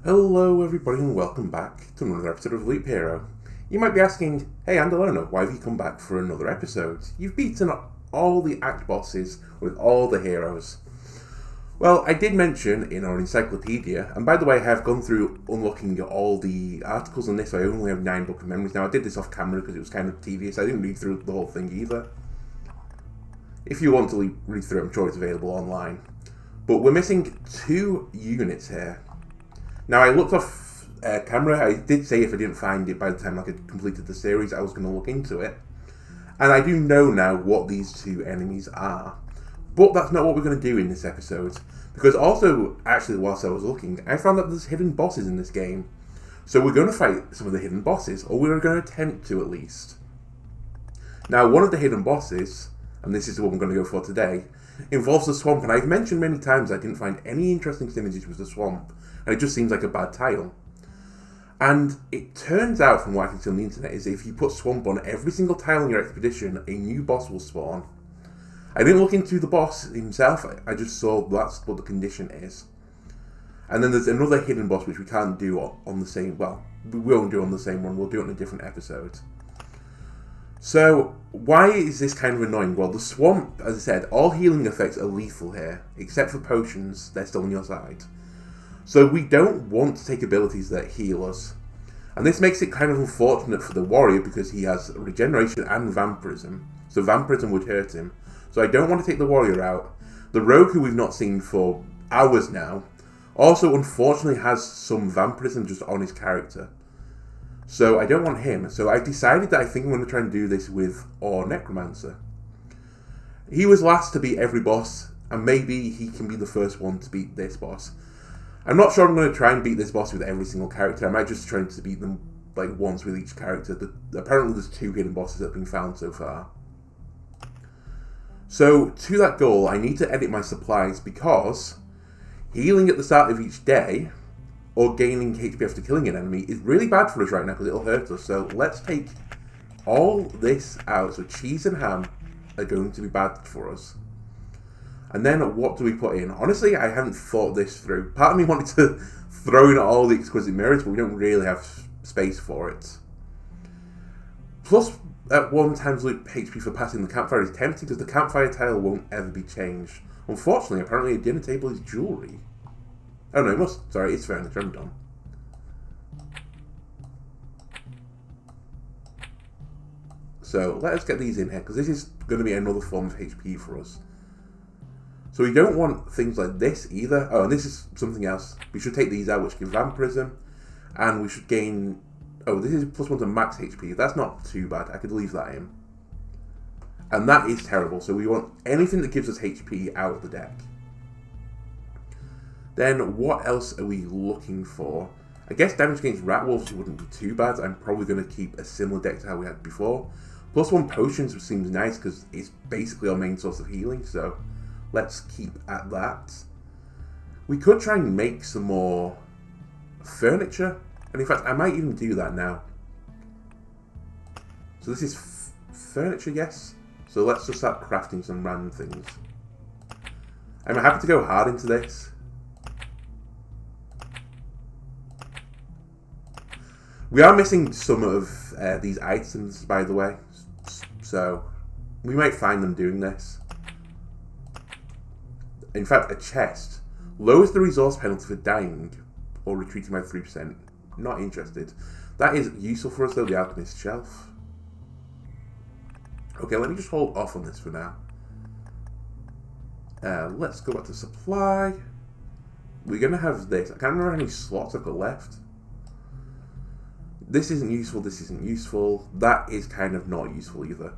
Hello everybody and welcome back to another episode of Loop Hero. You might be asking, hey Andalona, why have you come back for another episode? You've beaten all the act bosses with all the heroes. Well, I did mention in our encyclopedia, and by the way I have gone through unlocking all the articles on this, so I only have 9 book of memories. Now I did this off camera because it was kind of tedious, I didn't read through the whole thing either. If you want to read through it, I'm sure it's available online. But we're missing 2 units here. Now, I looked off camera. I did say if I didn't find it by the time I had completed the series, I was going to look into it. And I do know now what these 2 enemies are. But that's not what we're going to do in this episode. Because also, actually, whilst I was looking, I found that there's hidden bosses in this game. So we're going to fight some of the hidden bosses, or we're going to attempt to at least. Now, one of the hidden bosses, and this is the one we're going to go for today, involves the swamp. And I've mentioned many times I didn't find any interesting synergies with the swamp. And it just seems like a bad tile. And it turns out, from what I can see on the internet, is if you put swamp on every single tile in your expedition, a new boss will spawn. I didn't look into the boss himself, I just saw that's what the condition is. And then there's another hidden boss which we can't do on the same, well, we won't do on the same one, we'll do it in a different episode. So, why is this kind of annoying? Well, the swamp, as I said, all healing effects are lethal here, except for potions, they're still on your side. So we don't want to take abilities that heal us. And this makes it kind of unfortunate for the warrior because he has regeneration and vampirism. So vampirism would hurt him. So I don't want to take the warrior out. The rogue, who we've not seen for hours now, also unfortunately has some vampirism just on his character. So I don't want him. So I've decided that I think I'm going to try and do this with our Necromancer. He was last to beat every boss, and maybe he can be the first one to beat this boss. I'm not sure I'm going to try and beat this boss with every single character. I might just try to beat them like once with each character. Apparently there's 2 hidden bosses that have been found so far. So to that goal, I need to edit my supplies because healing at the start of each day or gaining HP after killing an enemy is really bad for us right now because it'll hurt us. So let's take all this out. So cheese and ham are going to be bad for us. And then what do we put in? Honestly, I haven't thought this through. Part of me wanted to throw in all the exquisite mirrors, but we don't really have space for it. Plus, at 1 times loop HP for passing the campfire is tempting because the campfire tile won't ever be changed. Unfortunately, apparently a dinner table is jewellery. Oh no, it must. Sorry, it's furniture. I'm done. So let us get these in here because this is going to be another form of HP for us. So we don't want things like this either. Oh, and this is something else. We should take these out, which give vampirism. And we should gain... Oh, this is +1 to max HP. That's not too bad. I could leave that in. And that is terrible. So we want anything that gives us HP out of the deck. Then what else are we looking for? I guess damage against rat wolves wouldn't be too bad. I'm probably going to keep a similar deck to how we had before. +1 potions seems nice because it's basically our main source of healing. So... let's keep at that. We could try and make some more furniture. And in fact, I might even do that now. So this is furniture, yes. So let's just start crafting some random things. I'm happy to go hard into this. We are missing some of these items, by the way. So we might find them doing this. In fact, a chest lowers the resource penalty for dying or retreating by 3%. Not interested. That is useful for us though, the alchemist shelf. Okay, let me just hold off on this for now. Let's go back to supply. We're going to have this. I can't remember how many slots I've got left. This isn't useful, this isn't useful. That is kind of not useful either.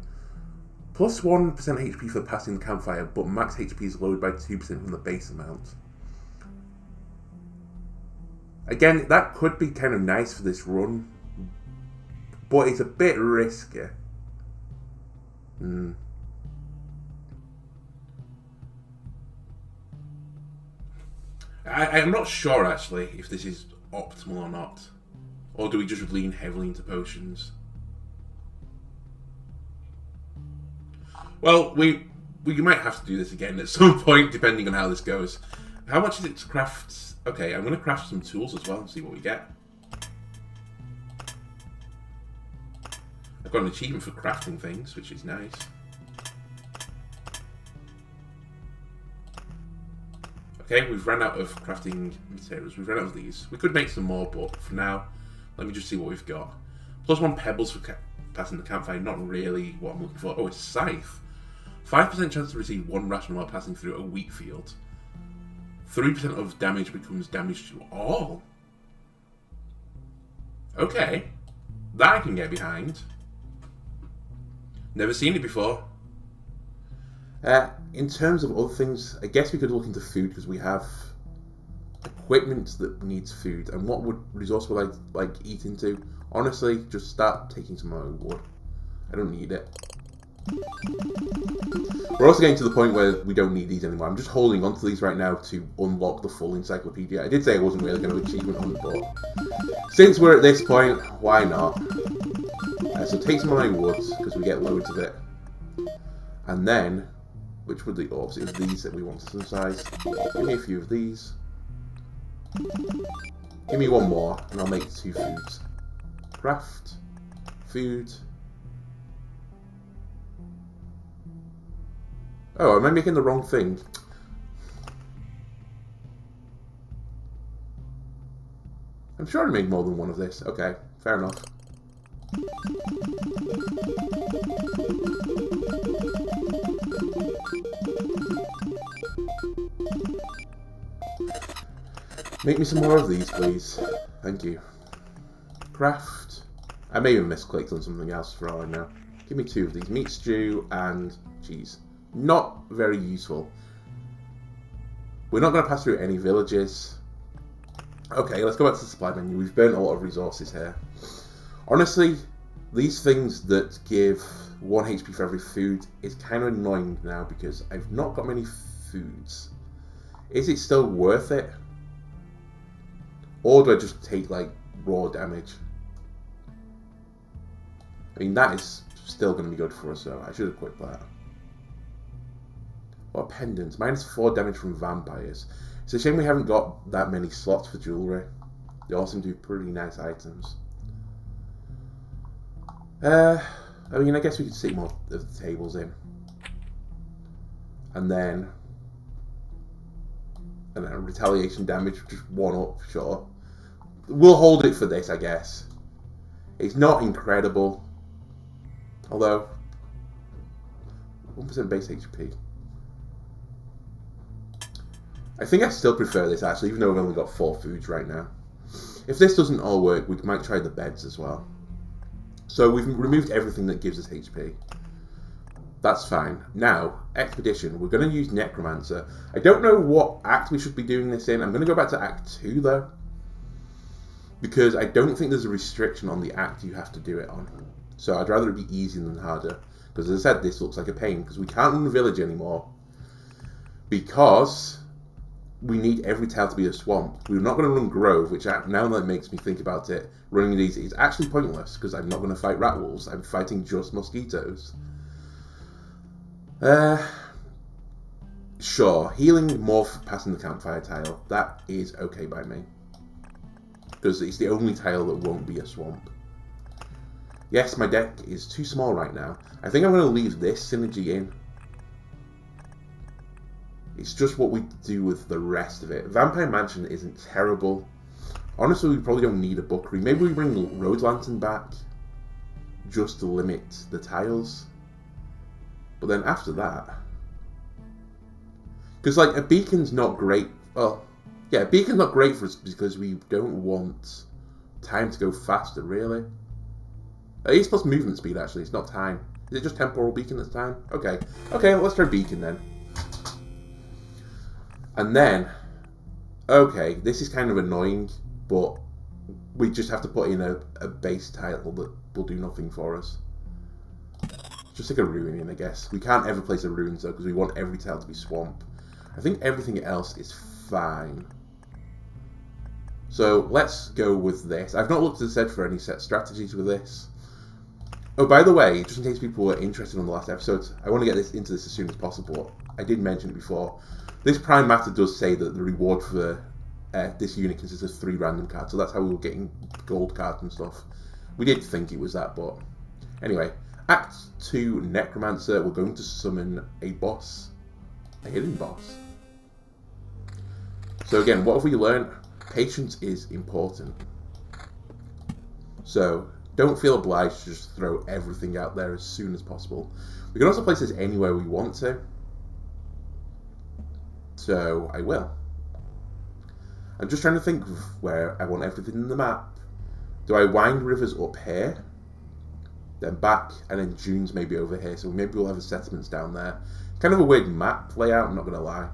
+1% HP for passing the campfire, but max HP is lowered by 2% from the base amount. Again, that could be kind of nice for this run, but it's a bit risky. I'm not sure actually if this is optimal or not. Or do we just lean heavily into potions? Well, we might have to do this again at some point, depending on how this goes. How much is it to craft Okay, I'm going to craft some tools as well and see what we get. I've got an achievement for crafting things, which is nice. Okay, we've run out of crafting materials. We've run out of these. We could make some more, but for now, let me just see what we've got. +1 pebbles for passing the campfire. Not really what I'm looking for. Oh, it's scythe. 5% chance to receive 1 ration while passing through a wheat field. 3% of damage becomes damage to all. Okay. That I can get behind. Never seen it before. In terms of other things, I guess we could look into food because we have equipment that needs food. And what resource would I like eat into? Honestly, just start taking some of my wood. I don't need it. We're also getting to the point where we don't need these anymore. I'm just holding on to these right now to unlock the full encyclopedia. I did say I wasn't really going to achievement hunt, but since we're at this point, why not? So take some of my woods, because we get loads of it. And then, which were the orbs? It was these that we want to synthesize. Give me a few of these. Give me one more, and I'll make 2 foods. Craft. Food. Oh, am I making the wrong thing? I'm sure I made more than one of this. Okay, fair enough. Make me some more of these, please. Thank you. Craft. I may have misclicked on something else for all I know. Give me 2 of these. Meat stew and cheese. Not very useful. We're not going to pass through any villages. Okay, let's go back to the supply menu. We've burnt a lot of resources here. Honestly, these things that give 1 HP for every food is kind of annoying now because I've not got many foods. Is it still worth it? Or do I just take, like, raw damage? I mean, that is still going to be good for us, so I should have quit that. What pendants? -4 damage from vampires. It's a shame we haven't got that many slots for jewellery. They all seem to be pretty nice items. I mean, I guess we could stick more of the tables in. And then retaliation damage, just 1 up, sure. We'll hold it for this, I guess. It's not incredible. Although, 1% base HP. I think I still prefer this, actually, even though we've only got 4 foods right now. If this doesn't all work, we might try the beds as well. So we've removed everything that gives us HP. That's fine. Now, Expedition. We're going to use Necromancer. I don't know what act we should be doing this in. I'm going to go back to Act 2, though. Because I don't think there's a restriction on the act you have to do it on. So I'd rather it be easy than harder. Because as I said, this looks like a pain. Because we can't run a village anymore. Because we need every tile to be a swamp. We're not going to run Grove, which now that makes me think about it, running these is actually pointless, because I'm not going to fight rat wolves. I'm fighting just mosquitoes. Sure, healing more for passing the campfire tile. That is okay by me. Because it's the only tile that won't be a swamp. Yes, my deck is too small right now. I think I'm going to leave this synergy in. It's just what we do with the rest of it. Vampire Mansion isn't terrible. Honestly, we probably don't need a bookery. Maybe we bring Road Lantern back just to limit the tiles. But then after that... Because, like, a beacon's not great... Well, yeah, a beacon's not great for us because we don't want time to go faster, really. It's plus movement speed, actually. It's not time. Is it just temporal beacon that's time? Okay. Okay, let's try beacon then. And then, okay, this is kind of annoying, but we just have to put in a base title that will do nothing for us. Just like a ruin in, I guess. We can't ever place a ruin, though, because we want every tile to be swamp. I think everything else is fine. So, let's go with this. I've not looked, as I said, for any set strategies with this. Oh, by the way, just in case people were interested on the last episode, I want to get into this as soon as possible. I did mention it before. This Prime Matter does say that the reward for this unit consists of 3 random cards, so that's how we were getting gold cards and stuff. We did think it was that, but anyway. Act 2, Necromancer. We're going to summon a boss, a hidden boss. So again, what have we learned? Patience is important. So don't feel obliged to just throw everything out there as soon as possible. We can also place this anywhere we want to. So I will. I'm just trying to think of where I want everything in the map. Do I wind rivers up here? Then back, and then dunes maybe over here. So maybe we'll have the settlements down there. Kind of a weird map layout, I'm not going to lie.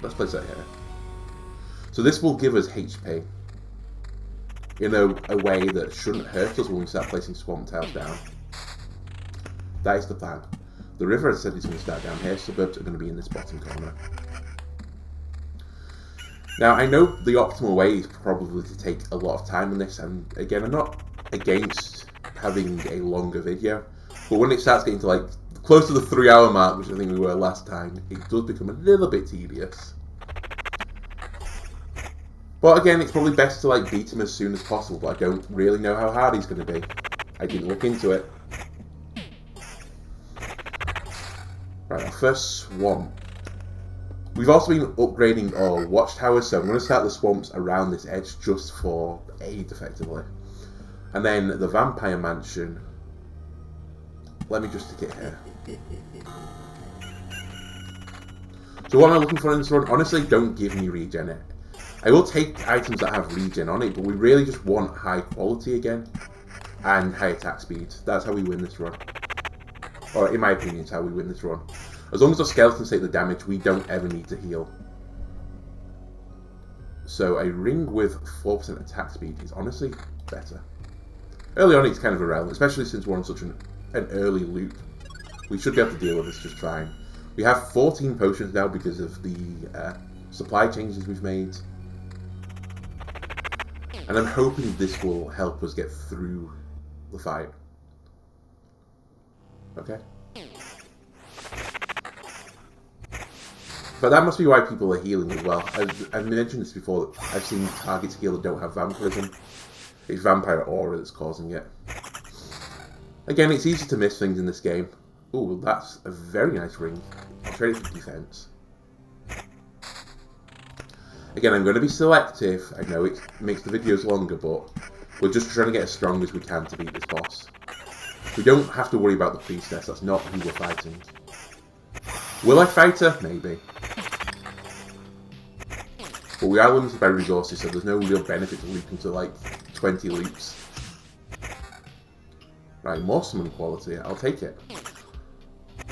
Let's place that here. So this will give us HP. In a way that shouldn't hurt us when we start placing swamp tiles down. That is the plan. The river, as I said, is going to start down here. Suburbs are going to be in this bottom corner. Now, I know the optimal way is probably to take a lot of time on this, and again, I'm not against having a longer video, but when it starts getting to like close to the 3-hour mark, which I think we were last time, it does become a little bit tedious. But again, it's probably best to like beat him as soon as possible, but I don't really know how hard he's going to be. I didn't look into it. Right, our first swamp. We've also been upgrading our watchtowers, so I'm going to start the swamps around this edge just for aid, effectively. And then the vampire mansion. Let me just stick it here. So what am I looking for in this run? Honestly, don't give me regen it. I will take items that have regen on it, but we really just want high quality again. And high attack speed. That's how we win this run. Or in my opinion, it's how we win this run. As long as our skeletons take the damage, we don't ever need to heal. So a ring with 4% attack speed is honestly better. Early on it's kind of irrelevant, especially since we're on such an early loop. We should be able to deal with this just fine. We have 14 potions now because of the supply changes we've made. And I'm hoping this will help us get through the fight. Okay. But that must be why people are healing as well. I've mentioned this before, that I've seen targets heal that don't have vampirism. It's vampire aura that's causing it. Again, it's easy to miss things in this game. Ooh, that's a very nice ring. I'll trade it for defense. Again, I'm going to be selective. I know it makes the videos longer, but we're just trying to get as strong as we can to beat this boss. We don't have to worry about the priestess. That's not who we're fighting. Will I fight her? Maybe. But we are limited by resources, so there's no real benefit to looping to like 20 loops. Right, more summon quality. I'll take it.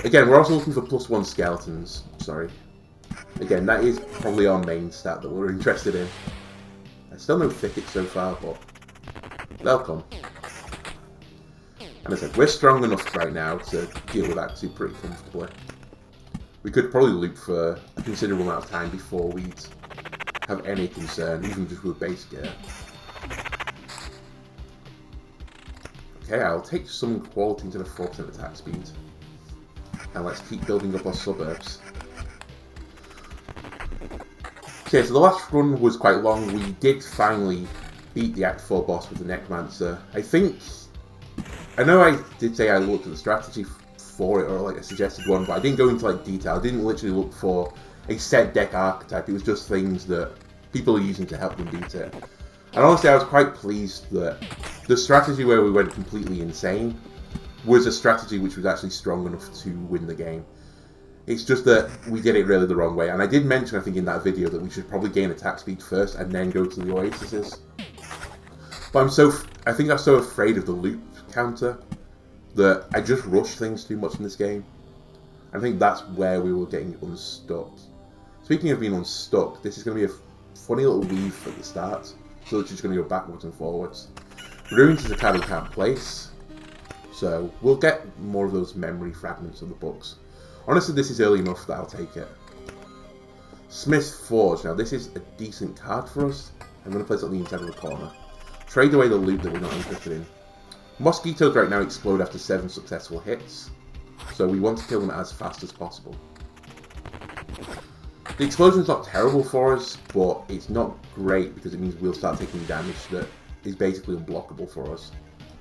Again, we're also looking for +1 skeletons. Sorry. Again, that is probably our main stat that we're interested in. I still no thickets so far, but they'll come. And as I said, we're strong enough right now to deal with Act 2 pretty comfortably. We could probably loop for a considerable amount of time before we'd have any concern, even just with base gear. Okay, I'll take some quality into the 4% attack speed. And let's keep building up our suburbs. Okay, so the last run was quite long. We did finally beat the Act 4 boss with the Necromancer. I know I did say I looked at the strategy for it, or like a suggested one, but I didn't go into like detail. I didn't literally look for a set deck archetype. It was just things that people are using to help them beat it. And honestly, I was quite pleased that the strategy where we went completely insane was a strategy which was actually strong enough to win the game. It's just that we did it really the wrong way. And I did mention, I think, in that video that we should probably gain attack speed first and then go to the oases. But I think I'm so afraid of the loop counter that I just rushed things too much in this game. I think that's where we were getting unstuck. Speaking of being unstuck, this is going to be a funny little weave at the start. So it's just going to go backwards and forwards. Ruins is a card we can't place. So we'll get more of those memory fragments of the books. Honestly, this is early enough that I'll take it. Smith's Forge. Now this is a decent card for us. I'm going to place it on the inside of the corner. Trade away the loot that we're not interested in. Mosquitoes right now explode after 7 successful hits. So we want to kill them as fast as possible. The explosion's not terrible for us, but it's not great because it means we'll start taking damage that is basically unblockable for us.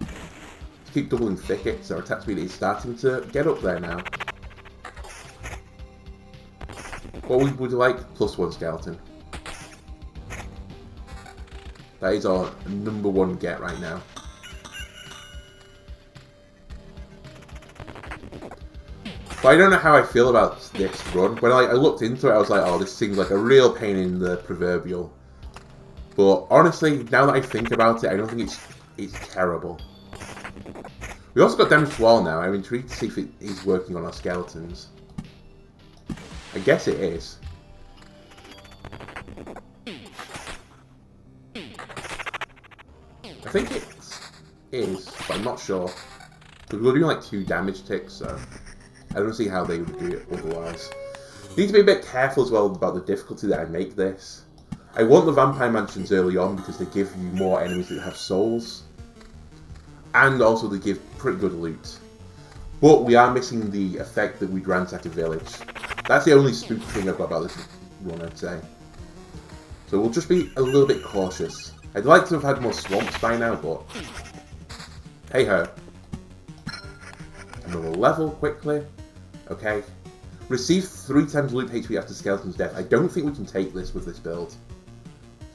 Let's keep doubling thickets. Our attack speed is starting to get up there now. What would you like? +1 skeleton. That is our #1 get right now. But I don't know how I feel about this run. When I looked into it, I was like, oh, this seems like a real pain in the proverbial. But honestly, now that I think about it, I don't think it's terrible. We also got damage to wall now. I'm intrigued to see if it is working on our skeletons. I guess it is. I think it is, but I'm not sure. Because we're doing like 2 damage ticks, so I don't see how they would do it otherwise. Need to be a bit careful as well about the difficulty that I make this. I want the vampire mansions early on because they give you more enemies that have souls. And also they give pretty good loot. But we are missing the effect that we'd ransack a village. That's the only spooky thing I've got about this run, I'd say. So we'll just be a little bit cautious. I'd like to have had more swamps by now, but hey ho. Another level quickly. Okay. Receive 3 times loot HP after skeleton's death. I don't think we can take this with this build.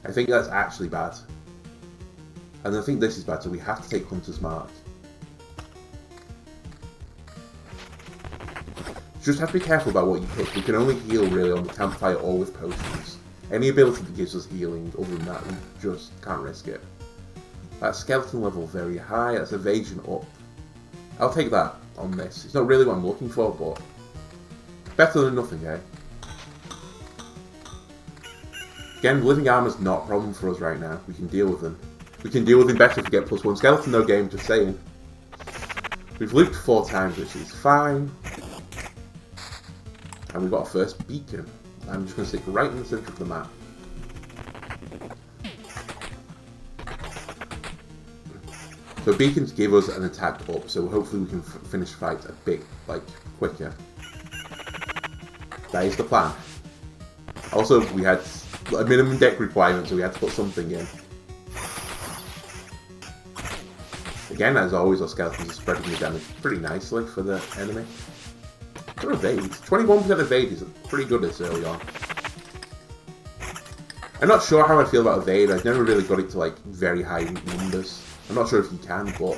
I think that's actually bad. And I think this is bad, so we have to take Hunter's Mark. Just have to be careful about what you pick. We can only heal really on the campfire or with potions. Any ability that gives us healing, other than that, we just can't risk it. That skeleton level very high, that's evasion up. I'll take that on this. It's not really what I'm looking for, but better than nothing, eh? Again, living armor's not a problem for us right now. We can deal with them. We can deal with them better if we get +1 skeleton, no game, just saying. We've looped 4 times, which is fine. And we've got our first beacon. I'm just going to stick right in the centre of the map. So beacons give us an attack up, so hopefully we can finish fights a bit, quicker. That is the plan. Also, we had a minimum deck requirement, so we had to put something in. Again, as always, our skeletons are spreading the damage pretty nicely for the enemy. For evade, 21% evade is pretty good this early on. I'm not sure how I feel about evade. I've never really got it to very high numbers. I'm not sure if you can, but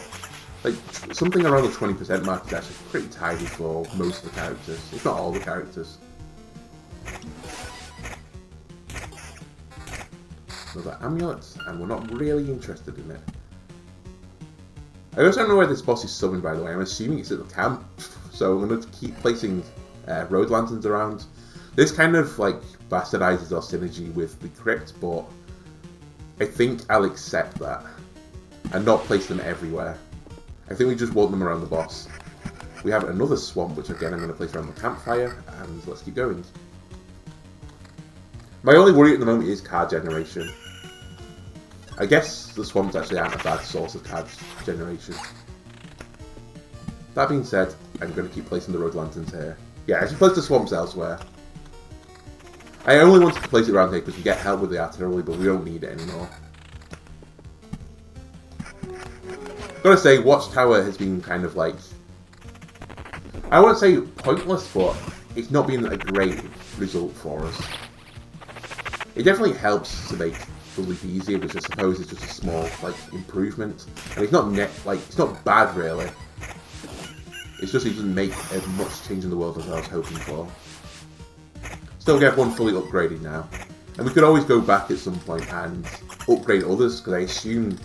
something around the 20% mark is actually pretty tidy for most of the characters, if not all the characters. Another amulet, and we're not really interested in it. I also don't know where this boss is summoned, by the way. I'm assuming it's at the camp, so I'm going to keep placing road lanterns around. This kind of bastardizes our synergy with the crypt, but I think I'll accept that and not place them everywhere. I think we just want them around the boss. We have another swamp, which again I'm going to place around the campfire, and let's keep going. My only worry at the moment is card generation. I guess the swamps actually aren't a bad source of card generation. That being said, I'm going to keep placing the road lanterns here. Yeah, I should place the swamps elsewhere. I only wanted to place it around here because we get help with the artillery, but we don't need it anymore. Gotta say, Watchtower has been kind of I won't say pointless, but it's not been a great result for us. It definitely helps to make the loop easier, which I suppose is just a small improvement. And it's not it's not bad really. It's just it doesn't make as much change in the world as I was hoping for. Still get one fully upgraded now. And we could always go back at some point and upgrade others, because I assume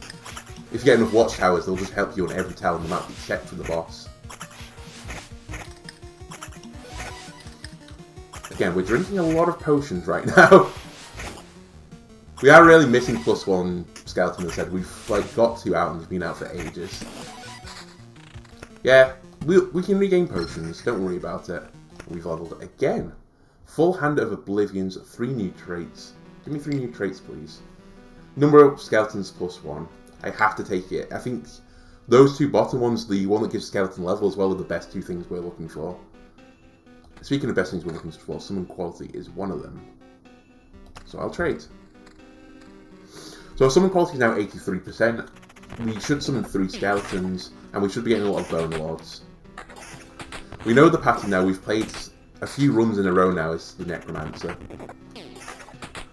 if you get enough watchtowers, they'll just help you on every tower on the map except for the boss. Again, we're drinking a lot of potions right now. We are really missing +1 skeleton, as I said. We've got 2 out and they've been out for ages. Yeah, we can regain potions, don't worry about it. We've leveled again. Full Hand of Oblivion's 3 new traits. Give me 3 new traits, please. Number of skeletons +1. I have to take it. I think those 2 bottom ones, the one that gives skeleton level as well, are the best 2 things we're looking for. Speaking of best things we're looking for, summon quality is one of them. So I'll trade. So our summon quality is now 83%. We should summon 3 skeletons, and we should be getting a lot of bone lords. We know the pattern now. We've played a few runs in a row now as the Necromancer.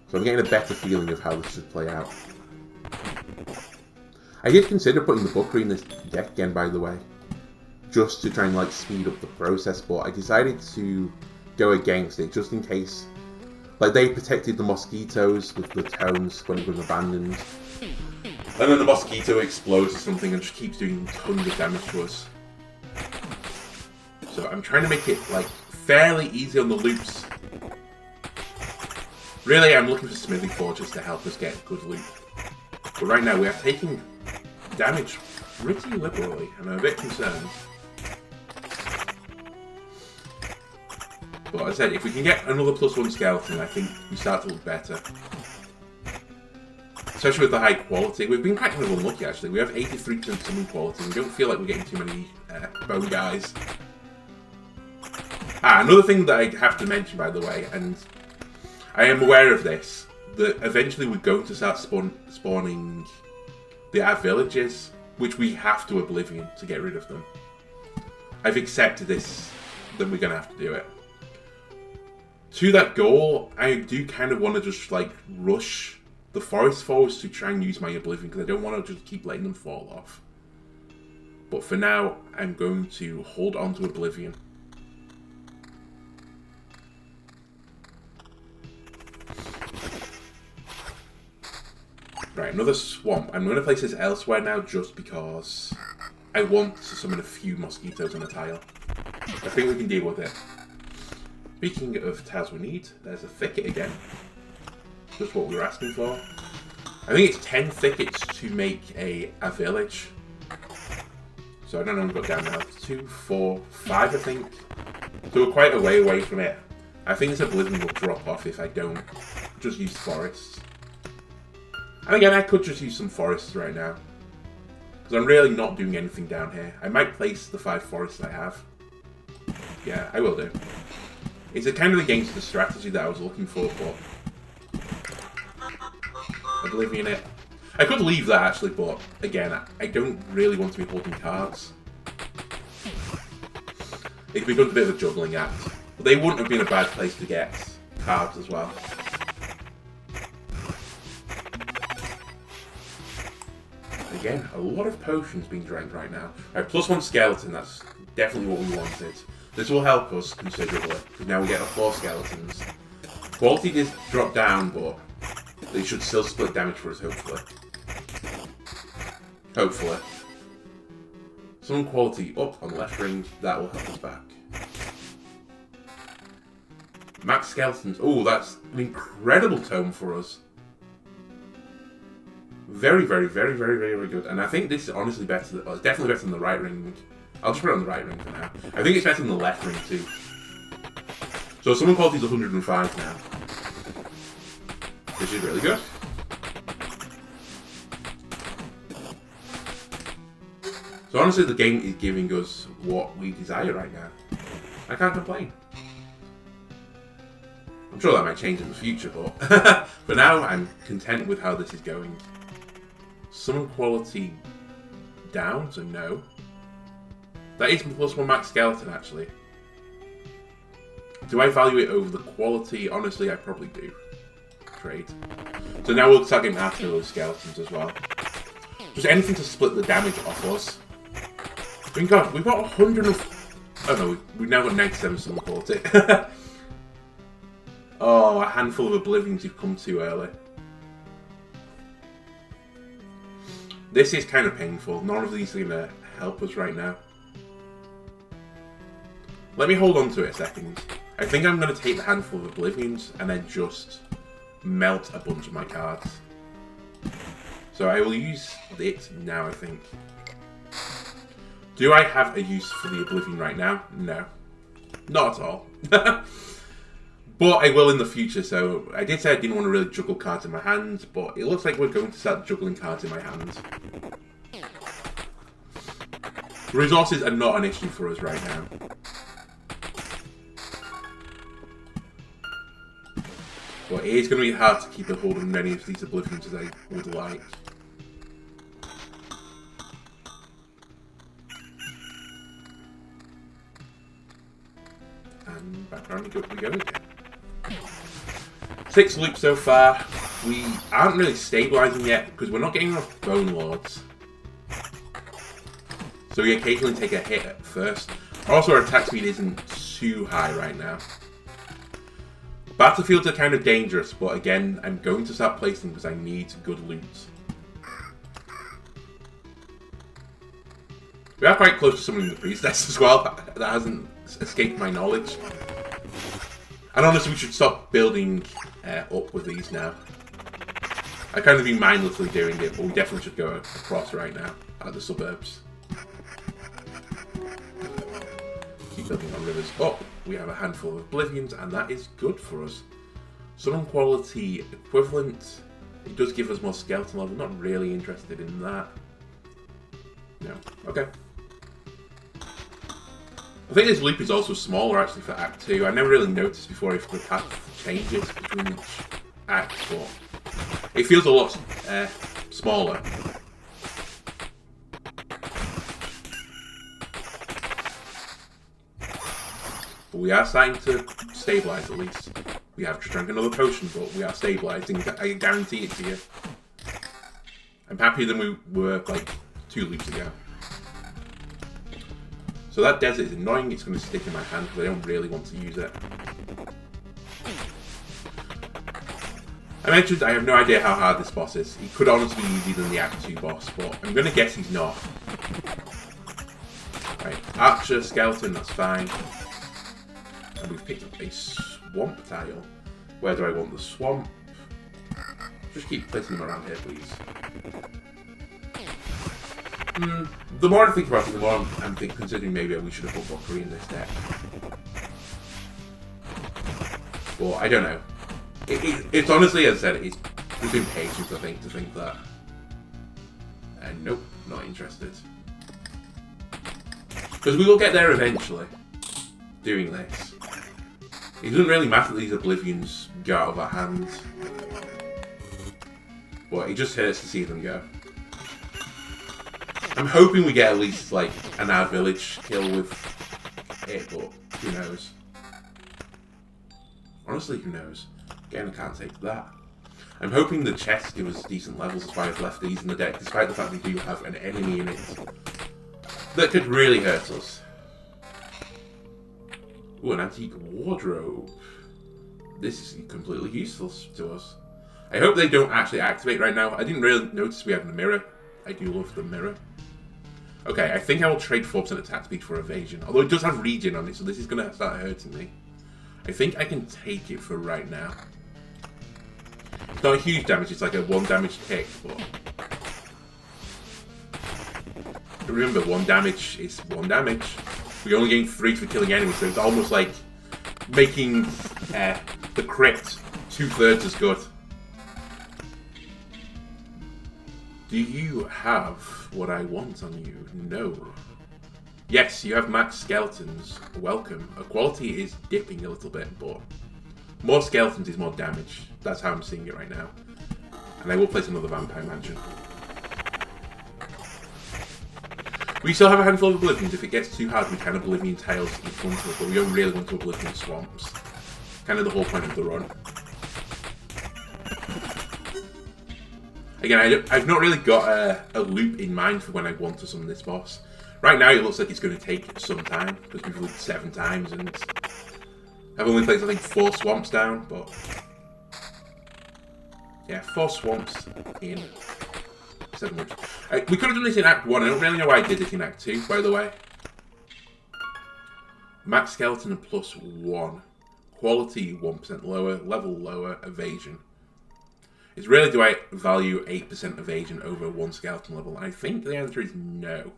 So I'm getting a better feeling of how this should play out. I did consider putting the Bookery in this deck again, by the way, just to try and like speed up the process, but I decided to go against it just in case. Like, they protected the mosquitoes with the tomes when it was abandoned. And then the mosquito explodes or something and just keeps doing tons of damage to us. So I'm trying to make it, like, fairly easy on the loops. Really, I'm looking for Smithy Forges to help us get good loot. But right now, we are taking damage pretty liberally, and I'm a bit concerned. But as I said, if we can get another +1 skeleton, I think we start to look better. Especially with the high quality. We've been quite kind of unlucky, actually. We have 83% summon quality, and we don't feel like we're getting too many bone guys. Another thing that I have to mention, by the way, and I am aware of this, that eventually we're going to start spawning the art villages, which we have to Oblivion to get rid of them. I've accepted this, that we're going to have to do it. To that goal, I do kind of want to just, like, rush the forest forwards to try and use my Oblivion, because I don't want to just keep letting them fall off. But for now, I'm going to hold on to Oblivion. Right, another swamp. I'm going to place this elsewhere now just because I want to summon a few mosquitoes on a tile. I think we can deal with it. Speaking of tiles we need, there's a thicket again. Just what we were asking for. I think it's 10 thickets to make a village. So I don't know, we've got down now. 2, 4, 5 I think. So we're quite a way away from it. I think this Oblivion will drop off if I don't just use forests. And again, I could just use some forests right now. Because I'm really not doing anything down here. I might place the 5 forests I have. Yeah, I will do. It's a kind of against the strategy that I was looking for, but Oblivion it. I could leave that actually, but again, I don't really want to be holding cards. It becomes a bit of a juggling act. But they wouldn't have been a bad place to get cards as well. Again, a lot of potions being drank right now. Right, +1 skeleton, that's definitely what we wanted. This will help us considerably, because now we get our 4 skeletons. Quality did drop down, but they should still split damage for us, hopefully. Hopefully. Some quality up on the left ring, that will help us back. Max skeletons, oh, that's an incredible tome for us. Very, very, very, very, very good. And I think this is honestly better, it's definitely better than the right ring. I'll just put it on the right ring for now. I think it's better than the left ring too. So summon quality is 105 now. Which is really good. So honestly, the game is giving us what we desire right now. I can't complain. I'm sure that might change in the future, but for now, I'm content with how this is going. Summon quality down, so no. That is +1 max skeleton, actually. Do I value it over the quality? Honestly, I probably do. Trade. So now we'll start getting after those skeletons as well. Just anything to split the damage off us. I mean, God, we've got 100 of... Oh no, we've now got 97 summon quality. Oh, a handful of Oblivions you've come too early. This is kind of painful. None of these are going to help us right now. Let me hold on to it a second. I think I'm going to take the handful of Oblivions and then just melt a bunch of my cards. So I will use it now, I think. Do I have a use for the Oblivion right now? No. Not at all. But I will in the future, so I did say I didn't want to really juggle cards in my hand, but it looks like we're going to start juggling cards in my hand. Resources are not an issue for us right now. But But it is going to be hard to keep a hold of many of these Oblivions as I would like. And back around we go again. 6 loops so far. We aren't really stabilising yet because we're not getting enough Bone Lords. So we occasionally take a hit at first. Also, our attack speed isn't too high right now. Battlefields are kind of dangerous, but again, I'm going to start placing because I need good loot. We are quite close to summoning the Priestess as well. That hasn't escaped my knowledge. And honestly, we should stop building up with these now. I kind of been mindlessly doing it, but we definitely should go across right now at the suburbs. Keep building our rivers up. We have a handful of Oblivions, and that is good for us. Summon quality equivalent. It does give us more skeleton level. Not really interested in that. No. Okay. I think this loop is also smaller actually for Act 2. I never really noticed before if the path changes between each act, but it feels a lot smaller. But we are starting to stabilise at least. We have just drank another potion, but we are stabilising. I guarantee it to you. I'm happier than we were like 2 loops ago. So that desert is annoying. It's going to stick in my hand because I don't really want to use it. I mentioned I have no idea how hard this boss is. He could honestly be easier than the Act 2 boss, but I'm going to guess he's not. Right, Archer, Skeleton, that's fine. And we've picked up a swamp tile. Where do I want the swamp? Just keep placing them around here, please. The more I think about it, the more I'm considering maybe we should have put Valkyrie in this deck. Well, I don't know. It's honestly, as I said, it's within patience, I think, to think that. And nope, not interested. Because we will get there eventually, doing this. It doesn't really matter that these Oblivions go out of our hands. But it just hurts to see them go. I'm hoping we get at least, like, an Our Village kill with it, but who knows. Honestly, who knows? Again, I can't take that. I'm hoping the chests give us decent levels, that's why I've left these in the deck, despite the fact we do have an enemy in it that could really hurt us. Ooh, an antique wardrobe. This is completely useless to us. I hope they don't actually activate right now. I didn't really notice we have the mirror. I do love the mirror. Okay, I think I will trade 4% attack speed for evasion. Although it does have regen on it, so this is going to start hurting me. I think I can take it for right now. It's not a huge damage, it's like a 1 damage tick, but... remember, 1 damage is 1 damage. We only gain 3 for killing enemies, so it's almost like making the crit 2/3 as good. Do you have what I want on you? No. Yes, you have max skeletons. Welcome. Quality is dipping a little bit, but more skeletons is more damage. That's how I'm seeing it right now. And I will place another Vampire Mansion. We still have a handful of Oblivions. If it gets too hard, we can Oblivion tiles in front of us, but we don't really want to Oblivion swamps. Kind of the whole point of the run. Again, I've not really got a loop in mind for when I want to summon this boss. Right now, it looks like it's going to take some time, because we've looped 7 times, and I've only placed, I think, 4 swamps down, but... yeah, 4 swamps in 7 loops. We could have done this in Act 1. I don't really know why I did this in Act 2, by the way. Max skeleton and plus 1. Quality 1% lower, level lower, evasion. It's really, do I value 8% evasion over 1 skeleton level? I think the answer is no.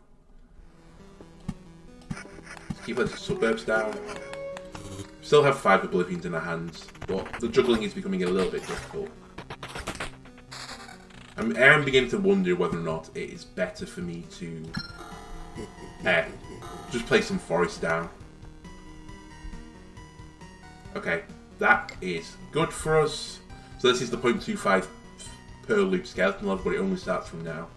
Let's keep those suburbs down. Still have 5 Oblivions in our hands, but the juggling is becoming a little bit difficult. I am beginning to wonder whether or not it is better for me to just place some forest down. Okay, that is good for us. So this is the 0.25 per loop skeleton level, but it only starts from now.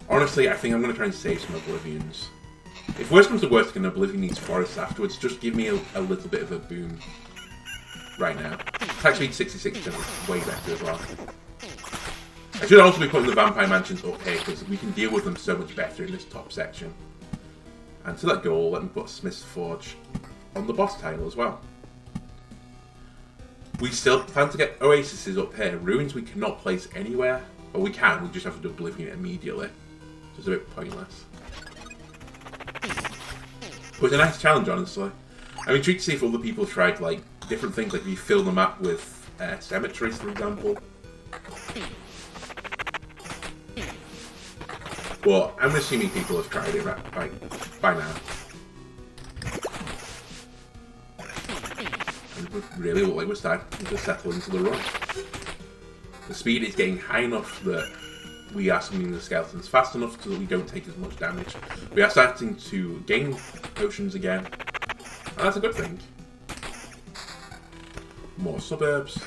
Honestly, I think I'm going to try and save some Oblivions. If worst comes to worst, an Oblivion needs forests afterwards, just give me a little bit of a boom right now. Attack speed 66% is way better as well. I should also be putting the Vampire Mansions up here, because we can deal with them so much better in this top section. And to that goal, let me put a Smith's Forge on the boss tile as well. We still plan to get Oases up here. Ruins we cannot place anywhere. Well, we can, we just have to do Oblivion immediately. So it's a bit pointless. But it's a nice challenge, honestly. I'm intrigued to see if other people have tried, like, different things, like if you fill the map with cemeteries, for example. But I'm assuming people have tried it by now. And we really look like we're starting to settle into the run. The speed is getting high enough that we are summoning the skeletons fast enough so that we don't take as much damage. We are starting to gain potions again, and that's a good thing. More suburbs.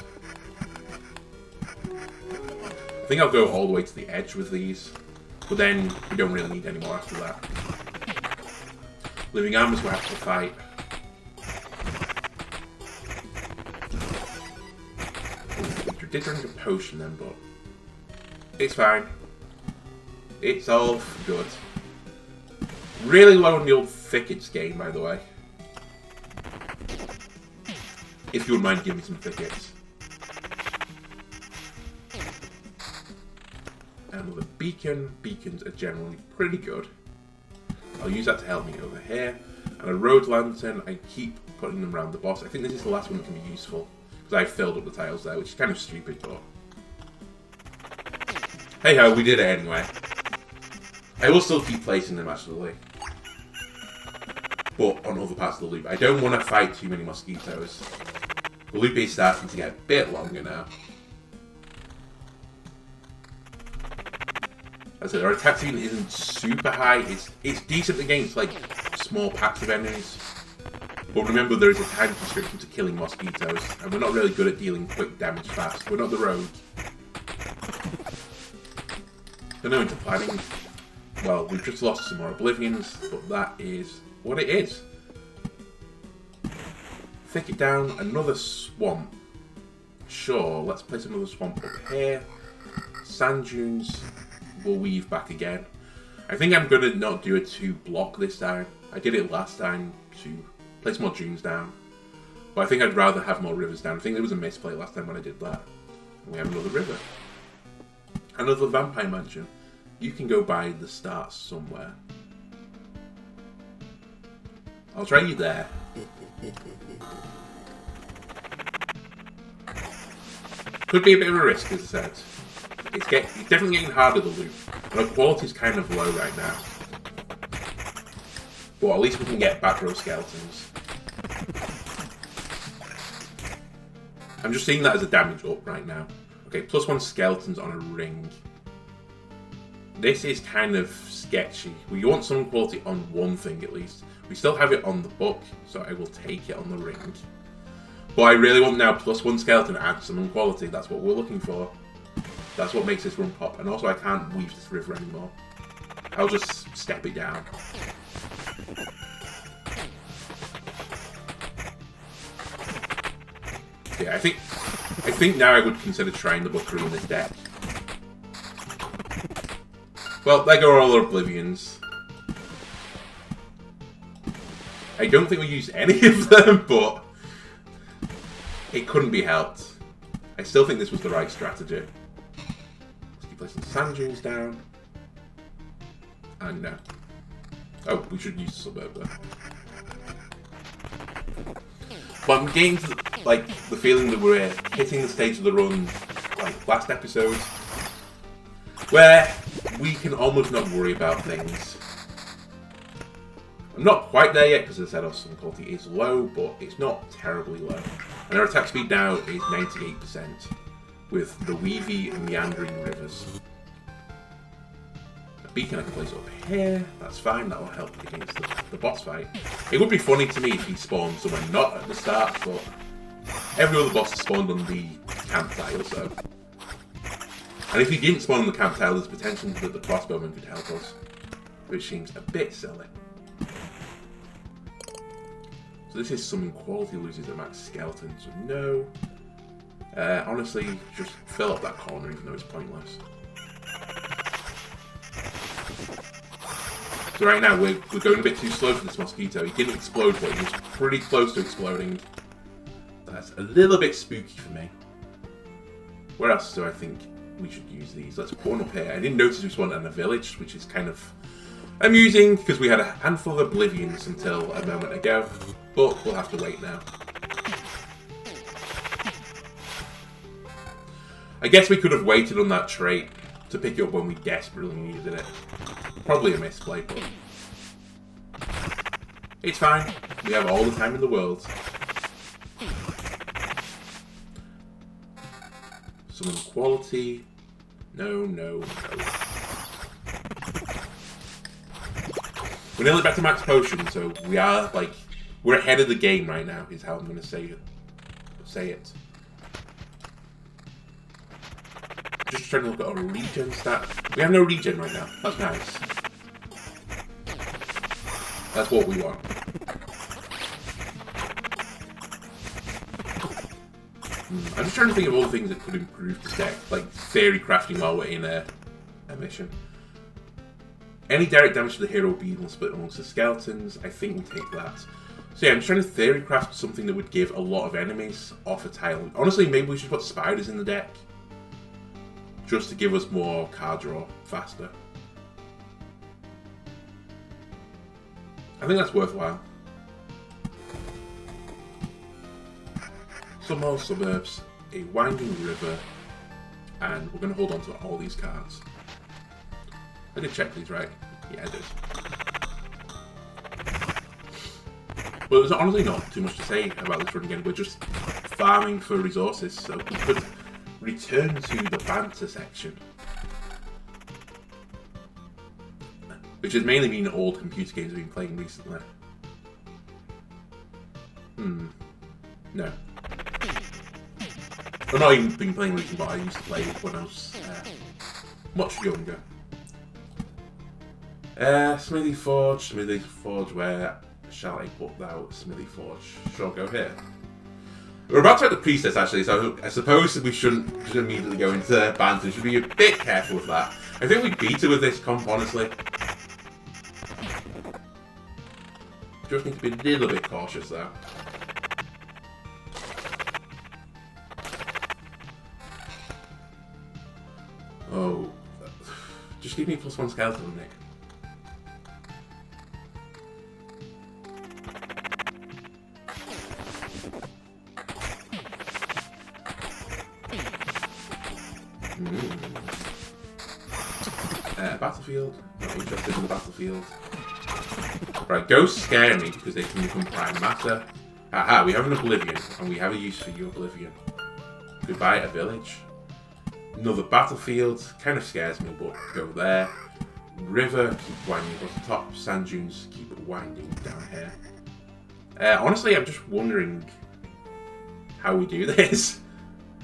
I think I'll go all the way to the edge with these, but then we don't really need any more after that. Living armors we'll have to fight. We did drink a potion then, but it's fine. It's all good. Really low on the old thickets game, by the way. If you wouldn't mind giving me some thickets. And with a beacon, beacons are generally pretty good. I'll use that to help me over here. And a road lantern, I keep putting them around the boss. I think this is the last one that can be useful. Because I filled up the tiles there, which is kind of stupid, but hey ho, we did it anyway. I will still keep placing them actually. But on other parts of the loop. I don't want to fight too many mosquitoes. The loop is starting to get a bit longer now. As I said, our attack speed isn't super high. It's decent against like small packs of enemies. But remember, there is a time constriction to killing mosquitoes, and we're not really good at dealing quick damage fast. We're not the rogue. Don't know into planning. Well, we've just lost some more Oblivions, but that is what it is. Thicket down, another swamp. Sure, let's place another swamp up here. Sand dunes, we'll weave back again. I think I'm going to not do a 2-block this time. I did it last time to place more dunes down. But I think I'd rather have more rivers down. I think there was a misplay last time when I did that. And we have another river. Another Vampire Mansion. You can go by the start somewhere. I'll try you there. Could be a bit of a risk, as I said. It's definitely getting harder to loot. And our quality's kind of low right now. But at least we can get back row skeletons. I'm just seeing that as a damage up right now. Okay, +1 skeletons on a ring. This is kind of sketchy. We want some quality on one thing at least. We still have it on the book, so I will take it on the ring. But I really want now +1 skeleton and some quality. That's what we're looking for. That's what makes this run pop. And also I can't weave this river anymore. I'll just step it down. Yeah, I think now I would consider trying the Bookery in this deck. Well, there go all our Oblivions. I don't think we used any of them, but it couldn't be helped. I still think this was the right strategy. Let's keep placing sand dunes down. And no. Oh, we should use the suburb there. But I'm getting like the feeling that we're hitting the stage of the run, like last episode, where we can almost not worry about things. I'm not quite there yet because as I said, our sun quality is low, but it's not terribly low. And our attack speed now is 98% with the weavy and meandering rivers. a beacon I can place up here. That's fine, that will help against the boss fight. It would be funny to me if he spawned somewhere not at the start, but every other boss is spawned on the camp tile, so... And if he didn't spawn on the camp tile, there's potential that the crossbowman could help us, which seems a bit silly. So this is summon quality loses at max skeleton, so no. Honestly, just fill up that corner even though it's pointless. So right now we're going a bit too slow for this mosquito. He didn't explode, but he was pretty close to exploding. That's a little bit spooky for me. Where else do I think we should use these? Let's put one up here. I didn't notice we spawned in a village, which is kind of amusing because we had a handful of oblivions until a moment ago. But we'll have to wait now. I guess we could have waited on that trait to pick it up when we desperately needed it. Probably a misplay, but it's fine. We have all the time in the world. Summon quality. No, no, no. We're nearly back to max potion, so we are like... We're ahead of the game right now, is how I'm going to say it. Just trying to look at our regen stat. We have no regen right now. That's nice. That's what we want. I'm just trying to think of all the things that could improve this deck, like theory crafting while we're in a mission. Any direct damage to the hero will be evenly split amongst the skeletons. I think we take that. So yeah, I'm just trying to theory craft something that would give a lot of enemies off a tile. Honestly, maybe we should put spiders in the deck. Just to give us more card draw faster. I think that's worthwhile. Some more suburbs, a winding river, and we're going to hold on to all these cards. I did check these, right? Yeah, I did. Well, there's honestly not too much to say about this run again. We're just farming for resources, so we could return to the banter section. Which has mainly been old computer games we've been playing recently. No. I've not even been playing recently, but I used to play it when I was much younger. Smithy Forge, where shall I put that Smithy Forge? Sure, go here. We're about to have the priestess actually, so I suppose we shouldn't just immediately go into banter. We should be a bit careful with that. I think we beat her with this comp, honestly. Just need to be a little bit cautious though. Oh, just give me +1 skeleton, Nick. Battlefield. Not interested in the battlefield. Right, ghosts scare me because they can become prime matter. Aha, we have an oblivion, and we have a use for you, oblivion. Goodbye, a village. Another battlefield. Kind of scares me, but go there. River, keep winding across the top. Sand dunes, keep winding down here. Honestly, I'm just wondering how we do this.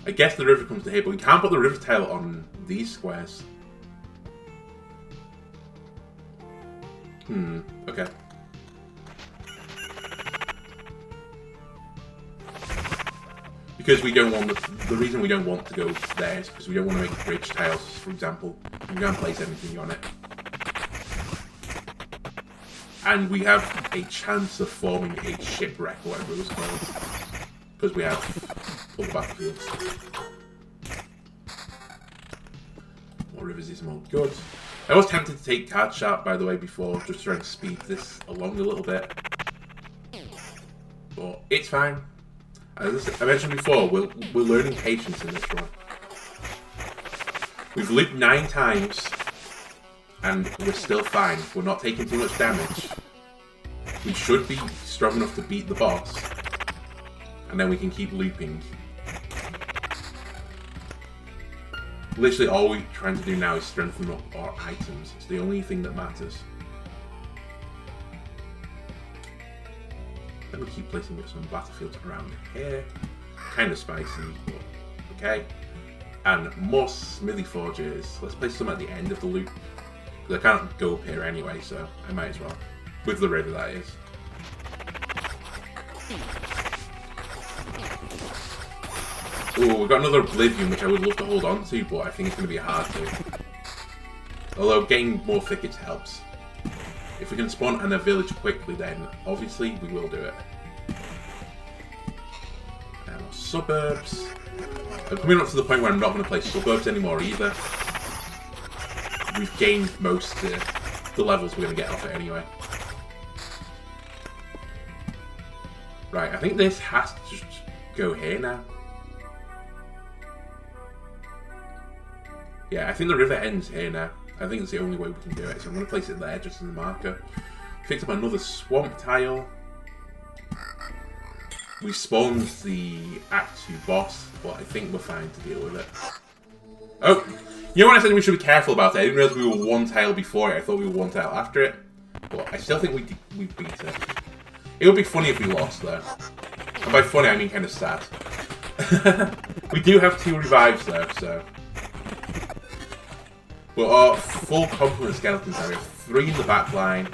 I guess the river comes to here, but we can't put the river tile on these squares. Okay. Because we don't want the reason we don't want to go there is because we don't want to make bridge tiles, for example. You can't place anything on it. And we have a chance of forming a shipwreck, or whatever it was called. Because we have all the battlefields. More rivers is more good. I was tempted to take Card Sharp, by the way, before, just trying to speed this along a little bit. But it's fine. As I mentioned before, we're learning patience in this run. We've looped 9 times, and we're still fine. We're not taking too much damage. We should be strong enough to beat the boss, and then we can keep looping. Literally all we're trying to do now is strengthen up our items. It's the only thing that matters. Let me keep placing some battlefields around here. Kind of spicy, but okay. And more smithy forges. Let's place some at the end of the loop. Because I can't go up here anyway, so I might as well. With the river, that is. Oh, we've got another Oblivion, which I would love to hold on to, but I think it's going to be hard to. Although getting more thickets helps. If we can spawn in a village quickly, then obviously we will do it. And suburbs. I'm coming up to the point where I'm not going to play suburbs anymore either. We've gained most the levels we're going to get off it anyway. Right, I think this has to just go here now. Yeah, I think the river ends here now. I think it's the only way we can do it, so I'm going to place it there just as a marker. Picked up another swamp tile. We spawned the Act 2 boss, but I think we're fine to deal with it. Oh! You know when I said we should be careful about it? I didn't realise we were one tile before it. I thought we were one tile after it. But I still think we beat it. It would be funny if we lost, though. And by funny, I mean kind of sad. We do have 2 revives, though, so... Well, our full complement of skeletons now. We have 3 in the back line.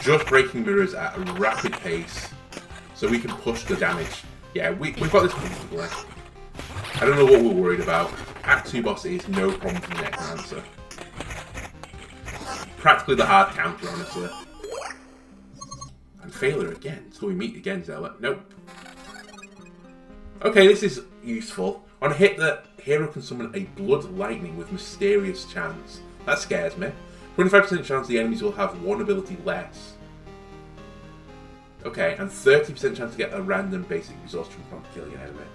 Just breaking mirrors at a rapid pace. So we can push the damage. Yeah, we've got this comfortably. I don't know what we're worried about. Act 2 boss is no problem for the Necromancer. Practically the hard counter, honestly. And failure again. So we meet again, Zella. Nope. Okay, this is useful. On a hit, the hero can summon a Blood Lightning with Mysterious Chance. That scares me. 25% chance the enemies will have 1 ability less. Okay, and 30% chance to get a random basic exhaustion from killing an enemy.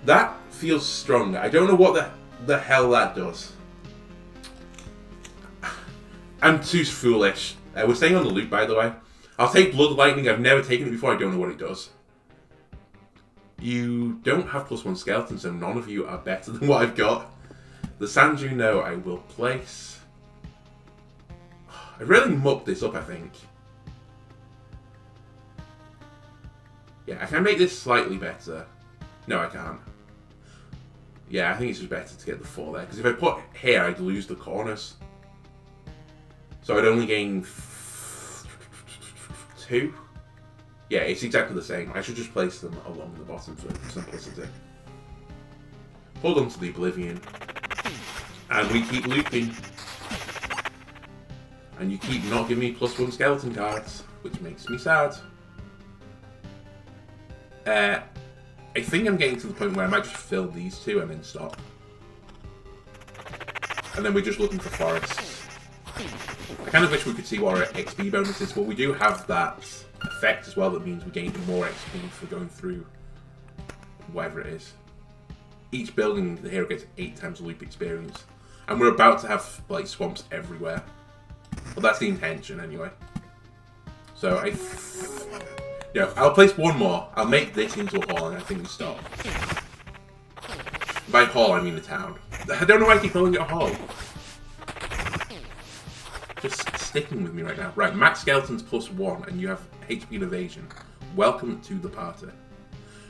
That feels strong. I don't know what the hell that does. I'm too foolish. We're staying on the loop, by the way. I'll take Blood Lightning. I've never taken it before. I don't know what it does. You don't have +1 skeleton, so none of you are better than what I've got. The Sand Juno I will place. I really mucked this up, I think. Yeah, I can make this slightly better. No, I can't. Yeah, I think it's just better to get the 4 there. Because if I put here, I'd lose the corners. So I'd only gain 2. Yeah, it's exactly the same. I should just place them along the bottom for simplicity. Hold on to the Oblivion. And we keep looping. And you keep not giving me +1 skeleton cards, which makes me sad. I think I'm getting to the point where I might just fill these 2 and then stop. And then we're just looking for forests. I kind of wish we could see what our XP bonus is, but we do have that effect as well that means we gain more XP for going through whatever it is. Each building, the hero gets 8 times loop experience. And we're about to have like swamps everywhere. Well, that's the intention anyway. So yeah, I'll place 1 more. I'll make this into a hall and I think we stop. By hall, I mean the town. I don't know why I keep calling it a hall. Just sticking with me right now. Right, max skeletons +1 and you have HP and evasion. Welcome to the party.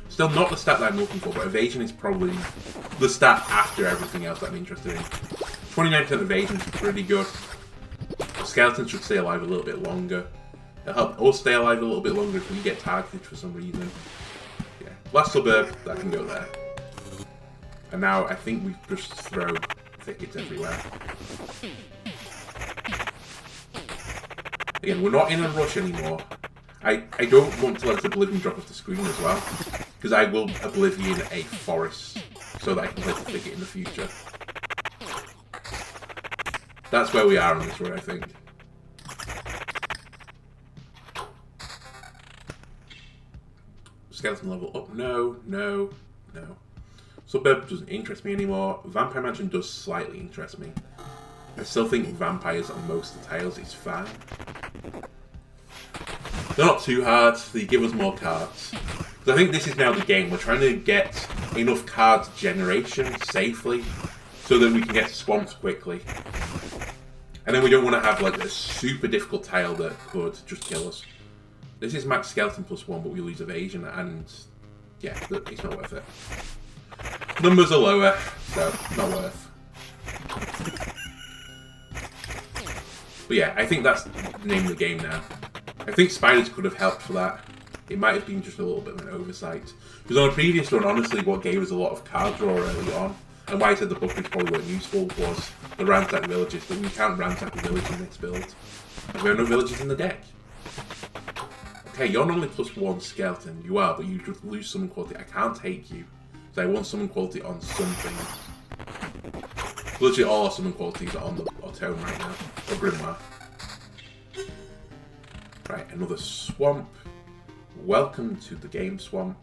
Still not the stat that I'm looking for, but evasion is probably the stat after everything else that I'm interested in. 29% evasion is pretty good. Skeletons should stay alive a little bit longer. It'll help us stay alive a little bit longer if we get targeted for some reason. Yeah, last suburb, that can go there. And now I think we just throw thickets everywhere. Again, we're not in a rush anymore. I don't want to let Oblivion drop off the screen as well, because I will Oblivion a forest so that I can place a thicket in the future. That's where we are on this run, I think. Skeleton level up. No, no, no. Suburb doesn't interest me anymore. Vampire Mansion does slightly interest me. I still think vampires on most of the tiles is fine. They're not too hard, they give us more cards. Because I think this is now the game. We're trying to get enough card generation safely so that we can get swamped quickly. And then we don't want to have like a super difficult tile that could just kill us. This is max skeleton +1, but we lose evasion, and yeah, it's not worth it. Numbers are lower, so not worth. But yeah, I think that's the name of the game now. I think spiders could have helped for that. It might have been just a little bit of an oversight. Because on a previous run, honestly, what gave us a lot of card draw early on, and why I said the bookings probably weren't useful, was the ransack villages. But we can't ransack a village in this build. And we have no villages in the deck. Okay, you're normally +1 skeleton. You are, but you just lose summon quality. I can't take you. So I want summon quality on something. Literally all our summon qualities are on the tome right now. Or Grimoire. Right, another swamp. Welcome to the game, swamp.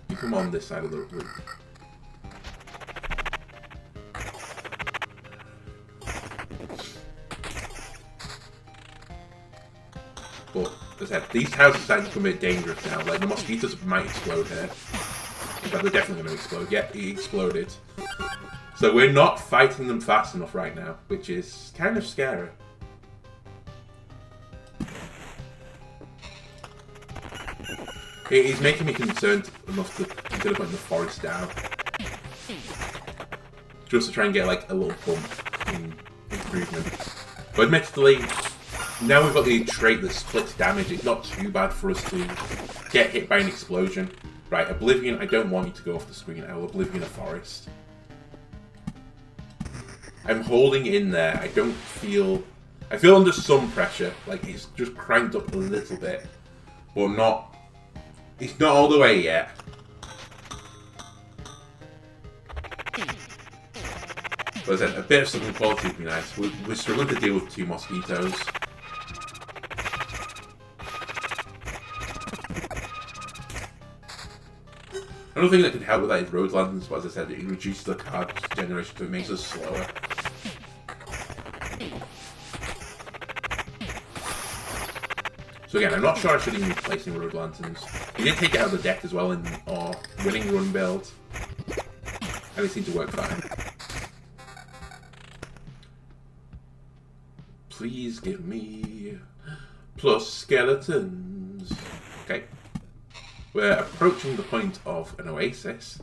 You come on this side of the room. But, as I said, these houses are starting to become a bit dangerous now. Like, the mosquitoes might explode here. In fact, they're definitely going to explode. Yeah, he exploded. So we're not fighting them fast enough right now, which is kind of scary. It is making me concerned enough to consider putting the forest down. Just to try and get like a little bump in improvement. But admittedly, now we've got the trait that splits damage, it's not too bad for us to get hit by an explosion. Right, Oblivion, I don't want you to go off the screen. I will Oblivion a forest. I'm holding in there. I don't feel... I feel under some pressure. Like, it's just cranked up a little bit. But not... It's not all the way yet. But as I said, a bit of something quality would be nice. We're struggling to deal with 2 mosquitoes. Another thing that could help with that is wetlands, but as I said, it reduces the card generation, so it makes us slower. So again, I'm not sure I should even be placing road lanterns. We did take it out of the deck as well in our winning run build, and it seemed to work fine. Please give me plus skeletons. Okay. We're approaching the point of an oasis.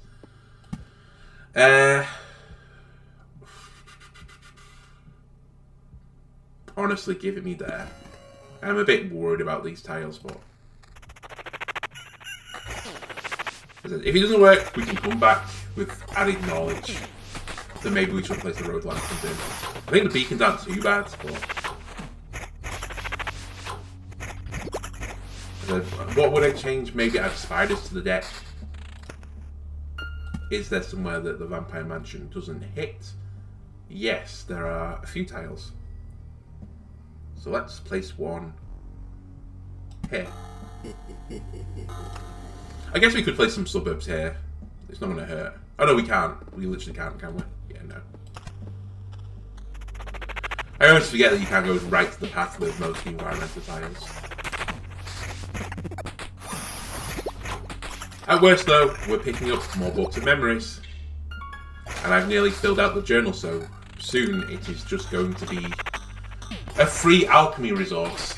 Honestly, give it me there. I'm a bit worried about these tiles, but... If it doesn't work, we can come back with added knowledge. Then maybe we should place the road lanterns in. I think the beacons aren't too bad, but... What would I change? Maybe add spiders to the deck. Is there somewhere that the Vampire Mansion doesn't hit? Yes, there are a few tiles. So let's place one here. I guess we could place some suburbs here. It's not going to hurt. Oh no, we can't. We literally can't, can we? Yeah, no. I always forget that you can't go right to the path with most environmental tiles. At worst though, we're picking up more books of memories. And I've nearly filled out the journal, so soon it is just going to be a free alchemy resource.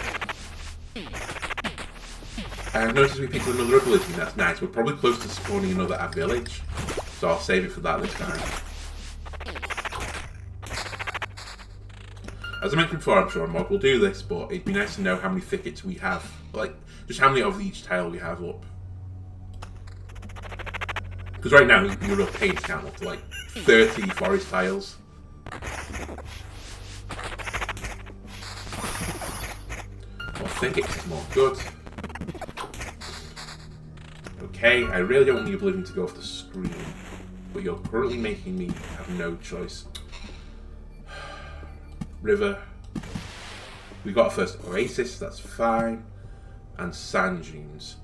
I've noticed we picked up another ability, that's nice. We're probably close to spawning another at village, so I'll save it for that this time. As I mentioned before, I'm sure a mod will do this, but it'd be nice to know how many thickets we have. Like, just how many of each tile we have up. Because right now, you're real pain to count up to like 30 forest tiles. More thickets is more good. Okay, I really don't want the Oblivion to go off the screen, but you're currently making me have no choice. River. We got our first oasis, that's fine. And sand dunes.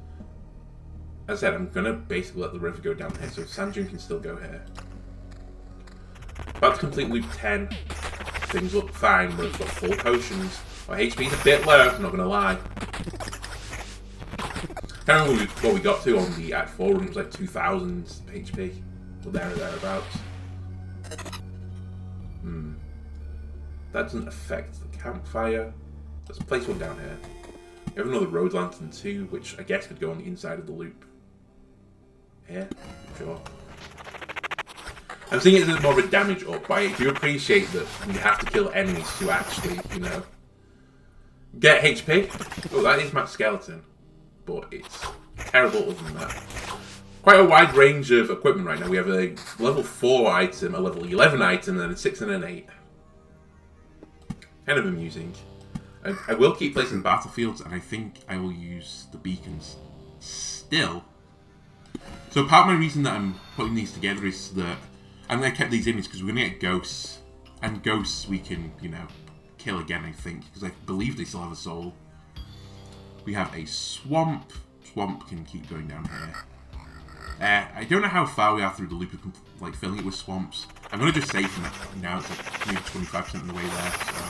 As I said, I'm going to basically let the river go down here, so sand dune can still go here. About to complete loop 10. Things look fine, we've got full potions. Our HP's a bit low, I'm not going to lie. Can't remember what we got to on the Act 4 run. It was like 2,000 HP. Or there or thereabouts. That doesn't affect the campfire. Let's place one down here. We have another road lantern too, which I guess could go on the inside of the loop. Here? Sure. I'm seeing it as more of a damage up, but I do appreciate that we have to kill enemies to actually, you know, get HP. Oh, that is max skeleton. But it's terrible other than that. Quite a wide range of equipment right now. We have a level 4 item, a level 11 item, and a 6 and an 8. Kind of amusing. I will keep placing battlefields, and I think I will use the beacons still. So part of my reason that I'm putting these together is that I'm going to keep these images because we're going to get ghosts. And ghosts we can, you know, kill again, I think, because I believe they still have a soul. We have a swamp. Swamp can keep going down here. I don't know how far we are through the loop of like filling it with swamps. I'm going to just say from now it's like maybe 25% of the way there. So.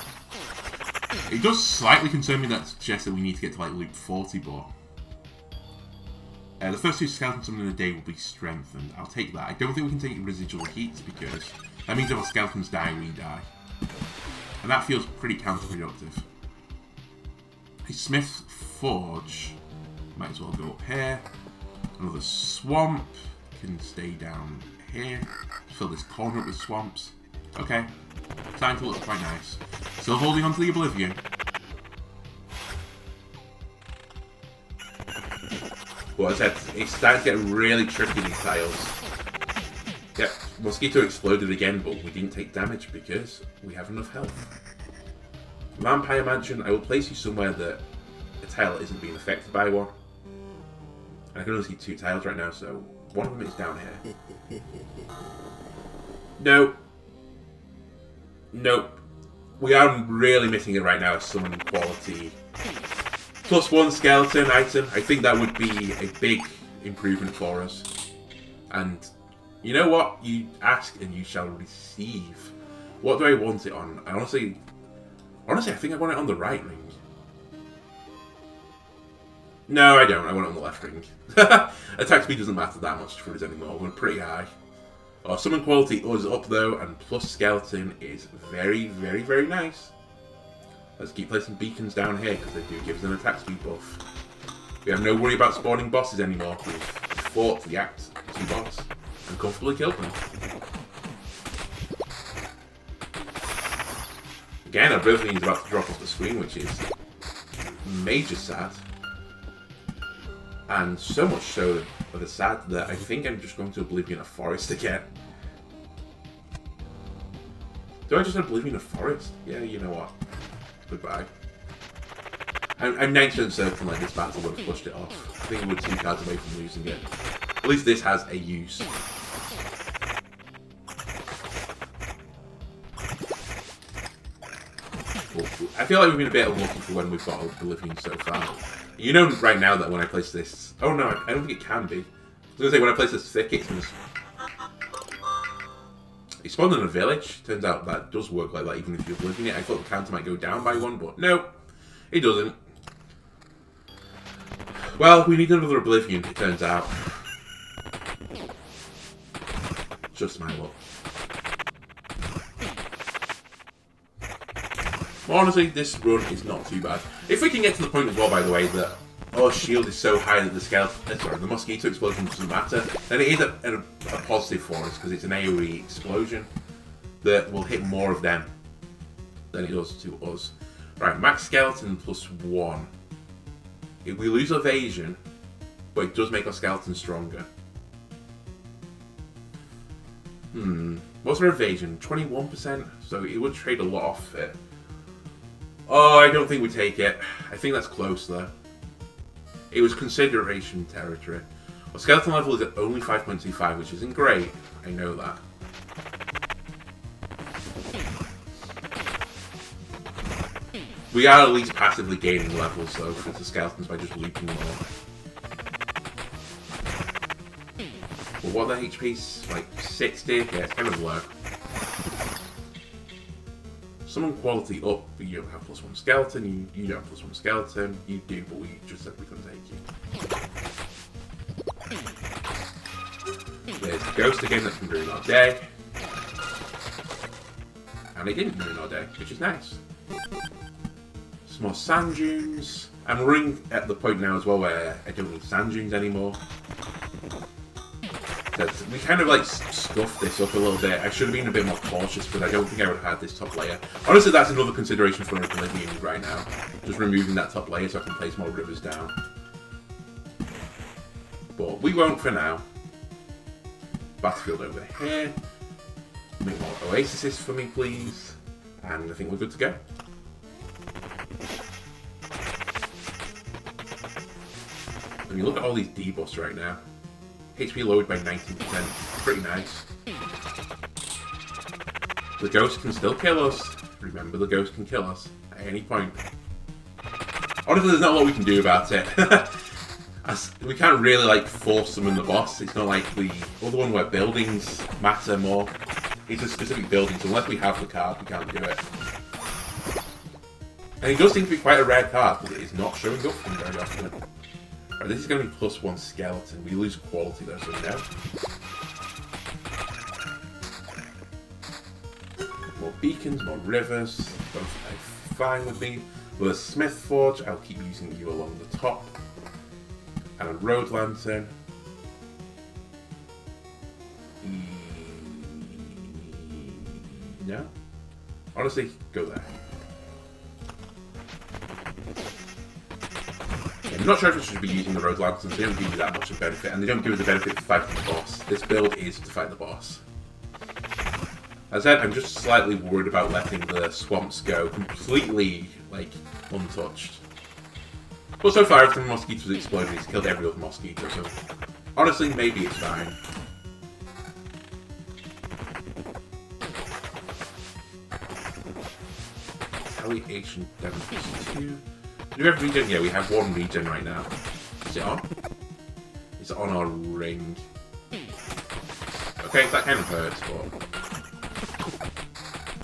It does slightly concern me that suggests that we need to get to like loop 40, but the first 2 skeletons in the day will be strengthened. I'll take that. I don't think we can take residual heat because that means if our skeletons die, we die. And that feels pretty counterproductive. A Smith's Forge might as well go up here. Another swamp can stay down here. Fill this corner up with swamps. Okay. Starting to look quite nice. Still holding on to the Oblivion. Well, as I said, it's starting to get really tricky, these tiles. Yep, Mosquito exploded again, but we didn't take damage because we have enough health. Vampire Mansion, I will place you somewhere that a tile isn't being affected by one. And I can only see 2 tiles right now, so one of them is down here. No. Nope. We are really missing it right now, a summon quality +1 skeleton item. I think that would be a big improvement for us. And you know what? You ask and you shall receive. What do I want it on? Honestly, I think I want it on the right ring. No, I don't. I want it on the left ring. Attack speed doesn't matter that much for us anymore. We're pretty high. Our summon quality is up though, and plus skeleton is very, very, very nice. Let's keep placing beacons down here because they do give us an attack speed buff. We have no worry about spawning bosses anymore. We've fought the Act 2 boss and comfortably killed them. Again, our Oblivion is about to drop off the screen, which is major sad. And so much so that it's sad that I think I'm just going to Oblivion a forest again. Do I just Oblivion a forest? Yeah, you know what. Goodbye. I'm 90% certain like this battle would have pushed it off. I think we're 2 cards away from losing it. At least this has a use. I feel like we've been a bit unlucky for when we've got Oblivion so far. You know right now that when I place this... Oh no, I don't think it can be. I was going to say, when I place this thicket, it's going to... It spawned in a village. Turns out that does work like that even if you're Oblivion it. I thought the counter might go down by 1, but no, it doesn't. Well, we need another Oblivion, it turns out. Just my luck. Well, honestly, this run is not too bad. If we can get to the point as well, by the way, that our shield is so high that the mosquito explosion doesn't matter, then it is a positive for us, because it's an AoE explosion that will hit more of them than it does to us. Right, max skeleton +1. We lose evasion, but it does make our skeleton stronger. What's our evasion? 21%? So it would trade a lot off it. Oh, I don't think we take it. I think that's close though. It was consideration territory. Our skeleton level is at only 5.25, which isn't great. I know that. We are at least passively gaining levels though for the skeletons by just looping more. But what are the HPs? Like 60? Yeah, it's kind of low. Summon quality up, but you don't have +1 skeleton, you don't have +1 skeleton, you do, but we just said we couldn't take you. There's the ghost again that can ruin our day. And it didn't ruin our day, which is nice. Some more sand dunes. I'm running at the point now as well where I don't need sand dunes anymore. We kind of like scuffed this up a little bit. I should have been a bit more cautious, but I don't think I would have had this top layer. Honestly, that's another consideration for Oblivion right now. Just removing that top layer so I can place more rivers down. But we won't for now. Battlefield over here. Make more oases for me, please. And I think we're good to go. When you look at all these debuffs right now, HP lowered by 19%. Pretty nice. The ghost can still kill us. Remember, the ghost can kill us at any point. Honestly, there's not a lot we can do about it. We can't really like force summon the boss. It's not like the other one where buildings matter more. It's a specific building, so unless we have the card, we can't do it. And it does seem to be quite a rare card, because it is not showing up for me very often. Right, this is going to be +1 skeleton. We lose quality though, so we know. More beacons, more rivers. Both are fine with me. With a smith forge, I'll keep using you along the top. And a road lantern. No? Honestly, go there. I'm not sure if I should be using the road lanterns. They don't give you that much of benefit, and they don't give you the benefit to fighting the boss. This build is to fight the boss. As I said, I'm just slightly worried about letting the swamps go completely, like, untouched. But so far, every time a mosquito's exploded, it's killed every other mosquito, so honestly, maybe it's fine. Retaliation damage 2. Do we have regen? Yeah, we have 1 regen right now. Is it on? It's on our ring. Okay, that kind of hurts,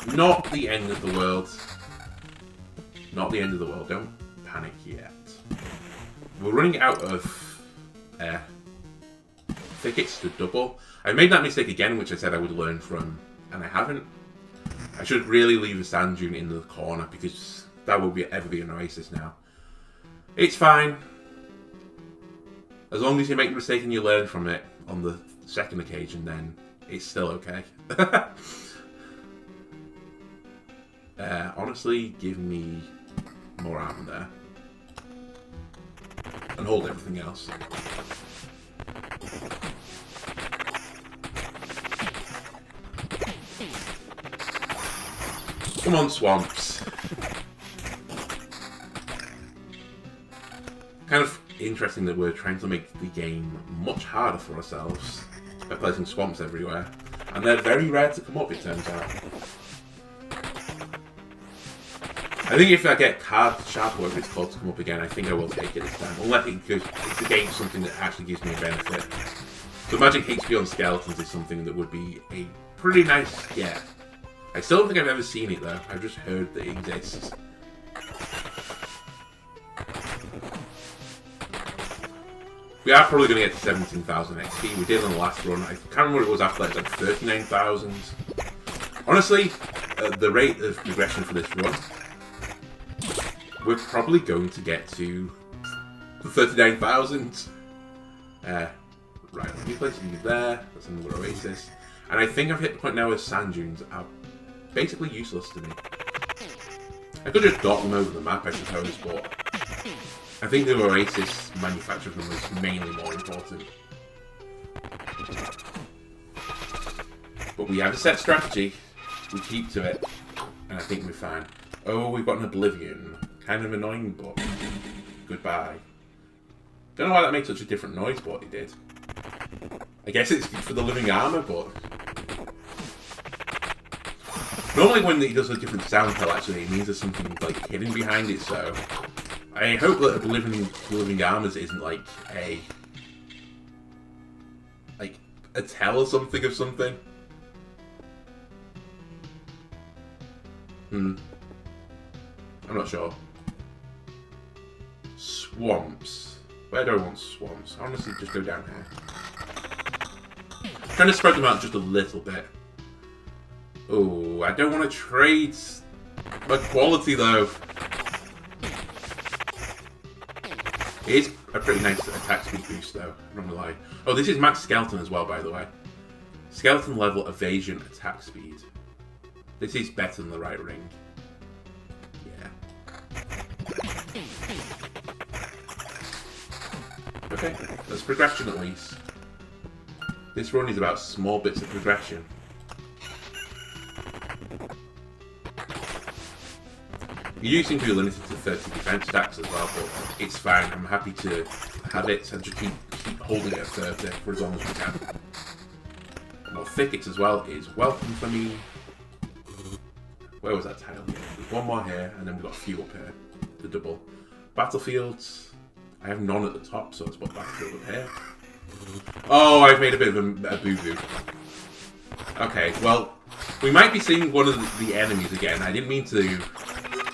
but not the end of the world. Not the end of the world. Don't panic yet. We're running out of thickets to double. I made that mistake again, which I said I would learn from, and I haven't. I should really leave a sand dune in the corner, because that will ever be an oasis now. It's fine. As long as you make the mistake and you learn from it on the second occasion, then it's still okay. Honestly, give me more armor there. And hold everything else. Come on, swamps. Kind of interesting that we're trying to make the game much harder for ourselves by placing swamps everywhere. And they're very rare to come up, it turns out. I think if I get card sharp, whatever it's called, to come up again, I think I will take it this time. Unless it goes, the game's something that actually gives me a benefit. So magic HP on skeletons is something that would be a pretty nice get. I still don't think I've ever seen it though. I've just heard that it exists. We are probably going to get to 17,000 XP. We did on the last run. I can't remember what it was after that. It was like 39,000. Honestly, the rate of progression for this run, we're probably going to get to the 39,000. Right, let me place you there. That's another oasis. And I think I've hit the point now where sand dunes are basically useless to me. I could just dot them over the map, I suppose, but I think the oasis manufacture of them is mainly more important. But we have a set strategy. We keep to it, and I think we're fine. Oh, we've got an Oblivion. Kind of annoying, but goodbye. Don't know why that makes such a different noise, but it did. I guess it's for the living armor, but normally when it does a different sound tell, actually, it means there's something like hidden behind it. So I hope that Oblivion living armors isn't like a tell or something of something. I'm not sure. Swamps. Where do I want swamps? Honestly, just go down here. trying to spread them out just a little bit. Oh, I don't want to trade my quality though. It is a pretty nice attack speed boost though, I'm not gonna lie. Oh, this is max skeleton as well, by the way. Skeleton level, evasion, attack speed. This is better than the right ring. Yeah. Okay, that's progression at least. This run is about small bits of progression. You do seem to be limited to 30 defense stacks as well, but it's fine. I'm happy to have it and just keep holding it at 30 for as long as we can. More thickets as well is welcome for me. Where was that tile? There's one more here, and then we've got a few up here. The double. Battlefields. I have none at the top, so let's put battlefield up here. Oh, I've made a bit of a boo-boo. Okay, well, we might be seeing one of the enemies again. I didn't mean to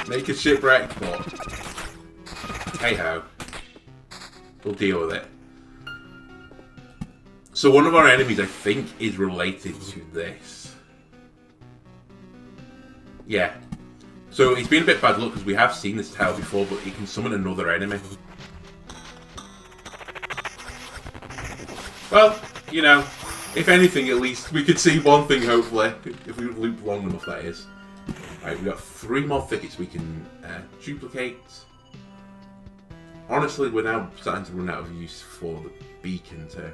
make a shipwreck, but hey-ho. We'll deal with it. So one of our enemies, I think, is related to this. Yeah. So it's been a bit bad luck because we have seen this tile before, but it can summon another enemy. Well, you know, if anything, at least we could see one thing, hopefully. If we loop long enough, that is. Right, we've got 3 more thickets we can duplicate. Honestly, we're now starting to run out of use for the beacon too.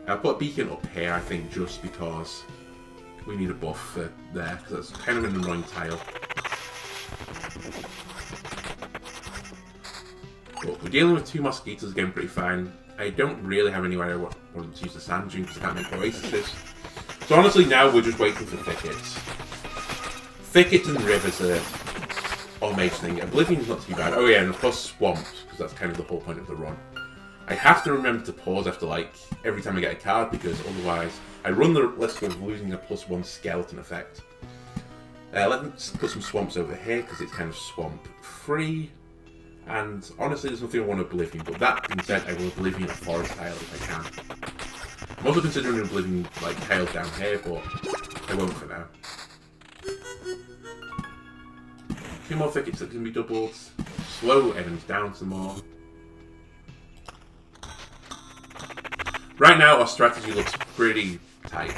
I'll put a beacon up here, I think, just because we need a buff for there, because that's kind of an annoying tile. But we're dealing with 2 mosquitoes again pretty fine. I don't really have anywhere I want to use the sand dune because I can't make oases. So honestly now we're just waiting for thickets. Thickets and rivers are all major thing. Oblivion's not too bad. Oh yeah, and of course swamps, because that's kind of the whole point of the run. I have to remember to pause after like every time I get a card because otherwise I run the risk of losing a +1 skeleton effect. Let's put some swamps over here because it's kind of swamp free. And honestly, there's nothing I want to Oblivion, but that being said, I will Oblivion a forest tile if I can. I'm also considering Oblivion like tiles down here, but I won't for now. 2 more thickets that can be doubled. Slow enemies down some more. Right now, our strategy looks pretty tight.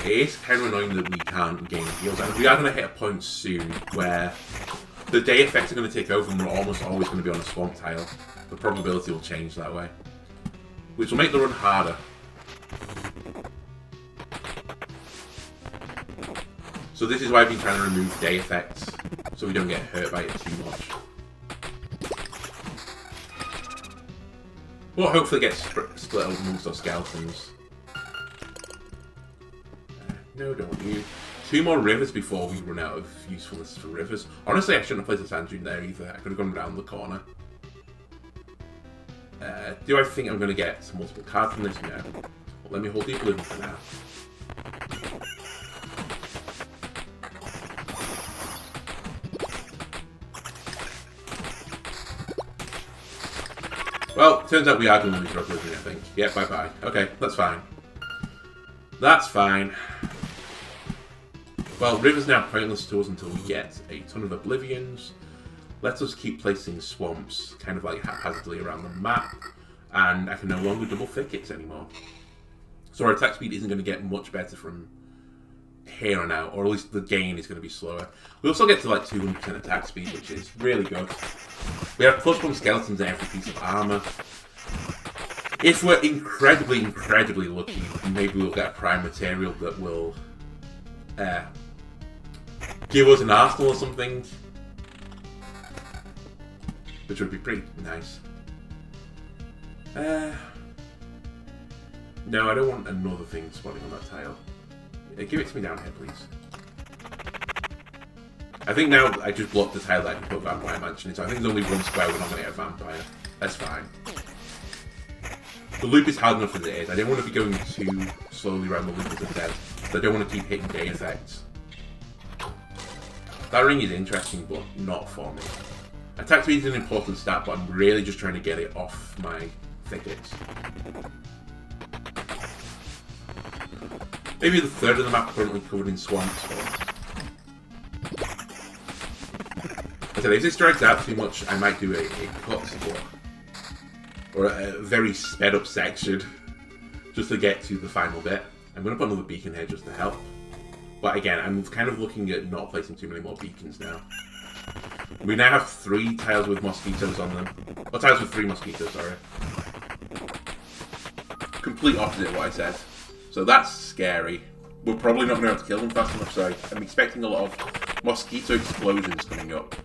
It is kind of annoying that we can't gain heals, and we are going to hit a point soon where the day effects are going to take over and we're almost always going to be on a swamp tile. The probability will change that way, which will make the run harder. So this is why I've been trying to remove day effects, so we don't get hurt by it too much. We'll hopefully get split up amongst our skeletons. No, don't want you. 2 more rivers before we run out of usefulness for rivers. Honestly, I shouldn't have placed a sand dune there either. I could have gone around the corner. Do I think I'm going to get some multiple cards from this? No. Well, let me hold the Oblivion for now. Well, turns out we are going to lose our Oblivion, I think. Yeah, bye-bye. Okay, that's fine. That's fine. Well, River's now pointless to us until we get a ton of Oblivions. Let us keep placing swamps kind of like haphazardly around the map, and I can no longer double thickets anymore. So our attack speed isn't going to get much better from here on out, or at least the gain is going to be slower. We also get to like 200% attack speed, which is really good. We have +1 skeletons in every piece of armor. If we're incredibly, incredibly lucky, maybe we'll get a prime material that will give us an arsenal or something, which would be pretty nice. No, I don't want another thing spawning on that tile. Give it to me down here, please. I think now I just blocked the tile that I can put Vampire Mansion in, so I think there's only 1 square we're not going to get a Vampire. That's fine. The loop is hard enough as it is. I don't want to be going too slowly around the loop as I said, so I don't want to keep hitting day effects. That ring is interesting, but not for me. Attack speed is an important stat, but I'm really just trying to get it off my thickets. Maybe the third of the map currently covered in swamps. I said, if this drags out too much, I might do a cut or a very sped up section just to get to the final bit. I'm going to put another beacon here just to help. But again, I'm kind of looking at not placing too many more beacons now. We now have 3 tiles with mosquitoes on them. Or tiles with 3 mosquitoes, sorry. Complete opposite of what I said. So that's scary. We're probably not going to be able to kill them fast enough, so I'm expecting a lot of mosquito explosions coming up.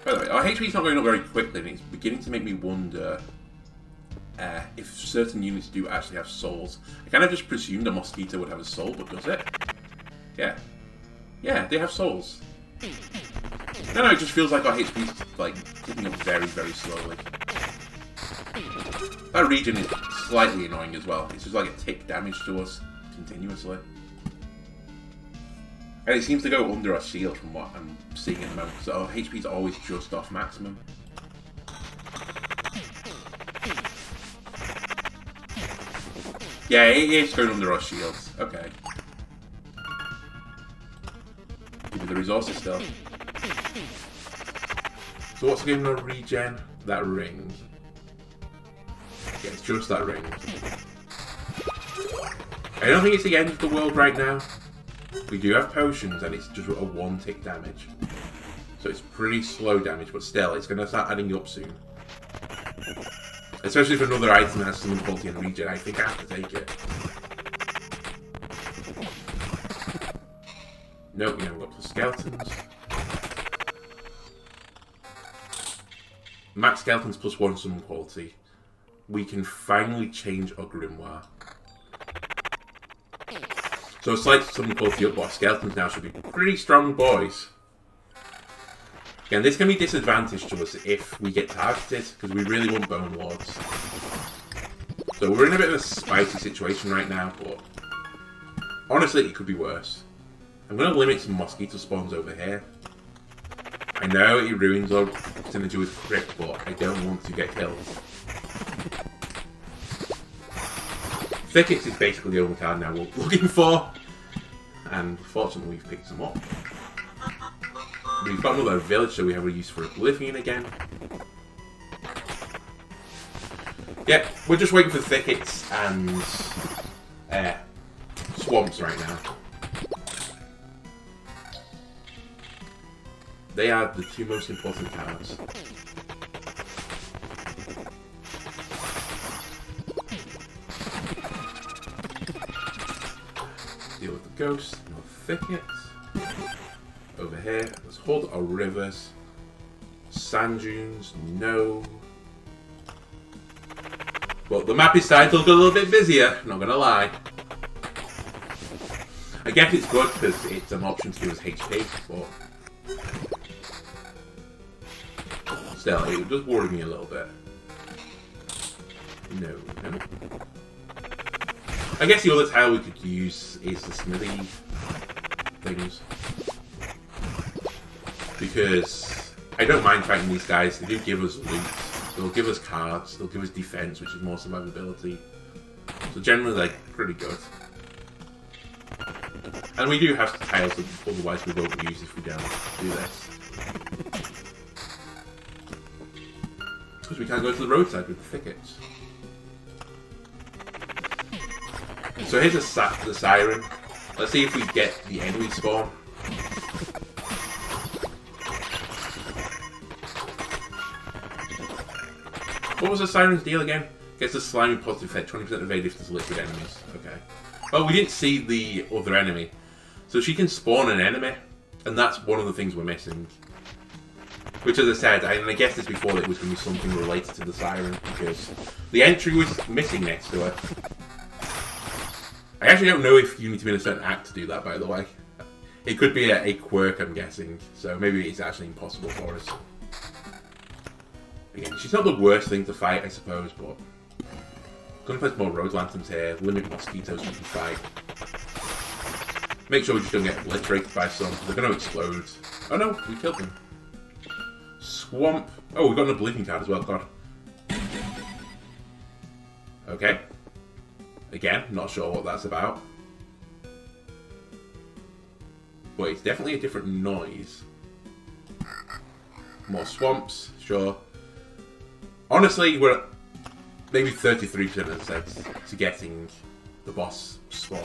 By the way, our HP is not going up very quickly, and it's beginning to make me wonder if certain units do actually have souls. I kind of just presumed a mosquito would have a soul, but does it? Yeah. Yeah, they have souls. No, it just feels like our HP is like ticking up very, very slowly. That region is slightly annoying as well. It's just like a tick damage to us continuously. And it seems to go under our shield from what I'm seeing at the moment. So our HP is always just off maximum. Yeah, it is going under our shields. Okay. Give me the resources still. So what's going to regen? That ring. Yeah, it's just that ring. I don't think it's the end of the world right now. We do have potions and it's just a 1 tick damage. So it's pretty slow damage, but still, it's going to start adding up soon. Especially if another item has some quality and regen, I think I have to take it. Nope, we haven't got the skeletons. Max skeletons plus 1 summon quality. We can finally change our grimoire. So a slight summon quality up, but our skeletons now should be pretty strong boys. Again, this can be disadvantage to us if we get targeted, because we really want Bone Lords. So we're in a bit of a spicy situation right now, but honestly, it could be worse. I'm going to limit some mosquito spawns over here. I know it ruins our synergy with crit, but I don't want to get killed. Thickets is basically the only card now we're looking for, and fortunately we've picked some up. We've got another village, so we have a use for Oblivion again. Yep, we're just waiting for thickets and swamps right now. They are the 2 most important cards. Deal with the ghosts, no thickets. Over here, let's hold our rivers. Sand dunes, no. Well, the map is starting to look a little bit busier, not gonna lie. I guess it's good because it's an option to give us HP, but still, it does worry me a little bit. No. I guess the other tile we could use is the smithy things. Because I don't mind fighting these guys, they do give us loot, they'll give us cards, they'll give us defense, which is more survivability. So generally, like, pretty good. And we do have tiles that otherwise we won't use if we don't do this. Because we can't go to the roadside with the thickets. So here's the siren. Let's see if we get the enemy spawn. What was the siren's deal again? Gets a slimy positive effect, 20% evade if there's liquid enemies. Okay. Well, we didn't see the other enemy. So she can spawn an enemy, and that's one of the things we're missing. Which, as I said, and I guessed this before, that it was going to be something related to the siren, because the entry was missing next to her. I actually don't know if you need to be in a certain act to do that, by the way. It could be a quirk, I'm guessing, so maybe it's actually impossible for us. Again, she's not the worst thing to fight, I suppose, but I'm going to place more road lanterns here, limit mosquitoes we can fight. Make sure we just don't get obliterated by some. They're going to explode. Oh no, we killed them. Swamp. Oh, we got an Oblivion card as well, God. Okay. Again, not sure what that's about. But it's definitely a different noise. More swamps, sure. Honestly, we're at maybe 33% of the sense to getting the boss spawn.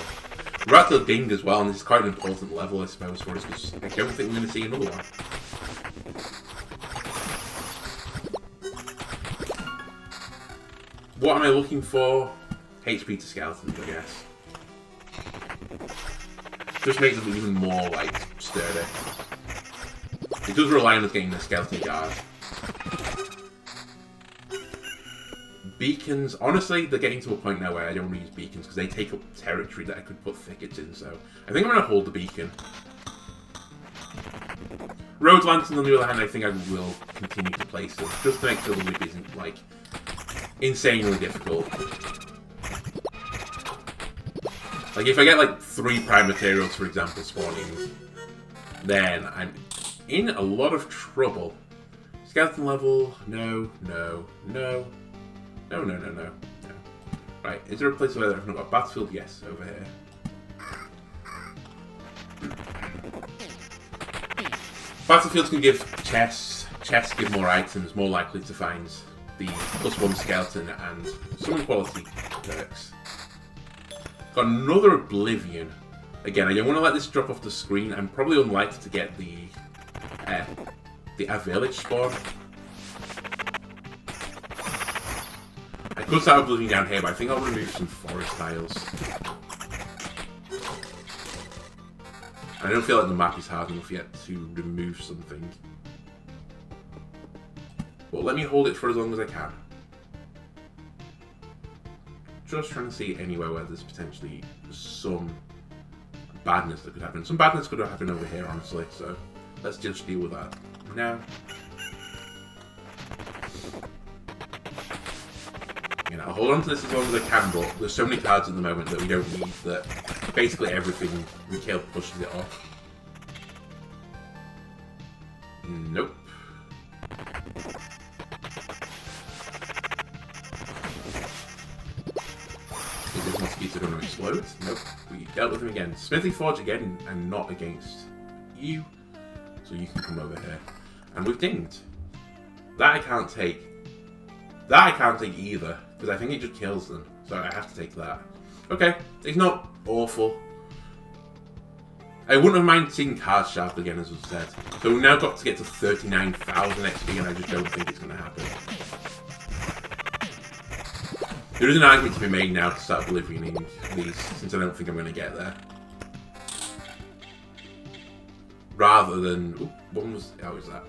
We're at the ding as well, and this is quite an important level, I suppose, for us, because I don't think we're going to see another one. What am I looking for? HP to skeletons, I guess. Just makes them even more, like, sturdy. It does rely on us getting the skeleton guard. Beacons, honestly, they're getting to a point now where I don't want to use beacons because they take up territory that I could put thickets in, so I think I'm going to hold the beacon. Road lanterns, on the other hand, I think I will continue to place them, just to make sure the loop isn't, like, insanely difficult. Like, if I get, like, 3 prime materials, for example, spawning, then I'm in a lot of trouble. Skeleton level, no. Right, is there a place where I've not got battlefield? Yes, over here. Battlefields can give chests. Chests give more items, more likely to find the +1 skeleton and some quality perks. Got another Oblivion. Again, I don't want to let this drop off the screen. I'm probably unlikely to get the village spawn. I could start Oblivion down here, but I think I'll remove some forest tiles. I don't feel like the map is hard enough yet to remove something. But let me hold it for as long as I can. Just trying to see anywhere where there's potentially some badness that could happen. Some badness could have happened over here, honestly, so let's just deal with that now. You know, I'll hold on to this as long as I can, but there's so many cards at the moment that we don't need that basically everything we kill pushes it off. Nope. Is this mosquito going to explode? Nope. We dealt with him again. Smithy Forge again, and not against you. So you can come over here. And we've dinged. That I can't take. That I can't take either, because I think it just kills them. So I have to take that. Okay, it's not awful. I wouldn't have minded seeing Card Shaft again, as was said. So we've now got to get to 39,000 XP, and I just don't think it's going to happen. There is an argument to be made now to start Oblivioning these, since I don't think I'm going to get there. Rather than... Ooh, how is that?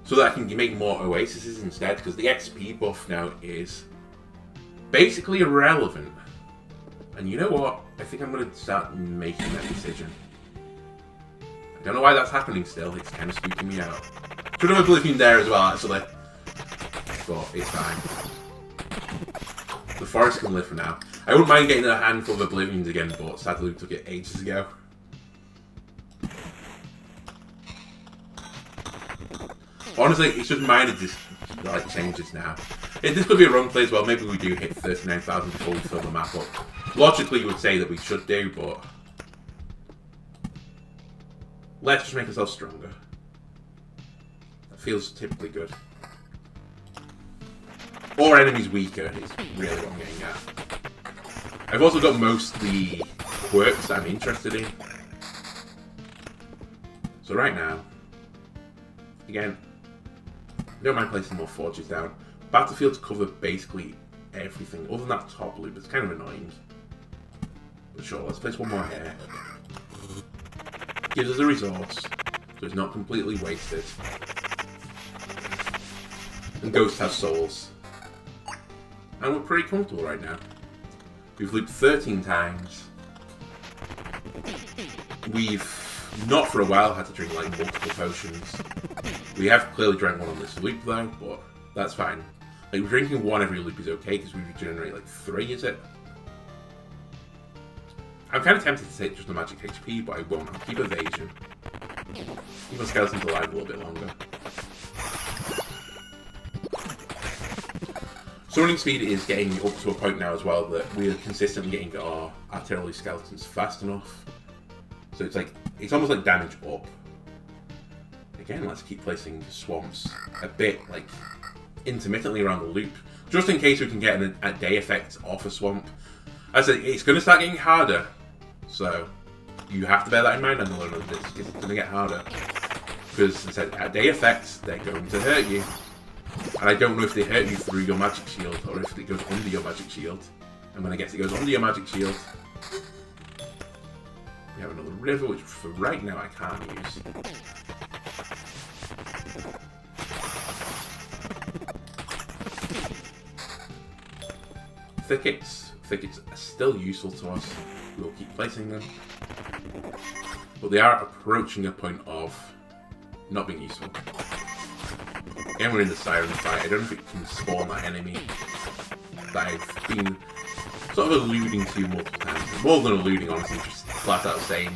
So that I can make more Oases instead, because the XP buff now is basically irrelevant. And you know what? I think I'm going to start making that decision. I don't know why that's happening still. It's kind of spooking me out. Should have Oblivion there as well, actually. But it's fine. The forest can live for now. I wouldn't mind getting a handful of Oblivions again, but sadly we took it ages ago. Honestly, it's just minor like changes now. This could be a wrong play as well. Maybe we do hit 39,000 before we fill the map up. Logically, you would say that we should do, but let's just make ourselves stronger. That feels typically good. Or enemies weaker is really what I'm getting at. I've also got most of the quirks that I'm interested in. So right now, again, don't mind placing more forges down. Battlefields cover basically everything, other than that top loop. It's kind of annoying. But sure, let's place one more here. Gives us a resource, so it's not completely wasted. And Ghost has souls. And we're pretty comfortable right now. We've looped 13 times. We've not for a while had to drink like multiple potions. We have clearly drank one on this loop though, but that's fine. Like drinking one every loop is okay because we regenerate like 3, is it? I'm kind of tempted to take just the magic HP, but I won't. I'll keep evasion. Keep my skeletons alive a little bit longer. Summoning speed is getting up to a point now as well that we're consistently getting our artillery skeletons fast enough. So it's like, it's almost like damage up. Again, let's keep placing swamps a bit, like, intermittently around the loop, just in case we can get a day effect off a swamp. As I said, it's going to start getting harder, so you have to bear that in mind, and it's going to get harder. Because, as I said, at day effects, they're going to hurt you. And I don't know if they hurt you through your magic shield, or if it goes under your magic shield. And when I guess it goes under your magic shield, we have another river, which for right now I can't use. Thickets. Thickets are still useful to us. We'll keep placing them. But they are approaching a point of not being useful. Again, we're in the Siren fight. I don't know if it can spawn that enemy that I've been sort of alluding to multiple times. More than alluding, honestly, just flat out saying.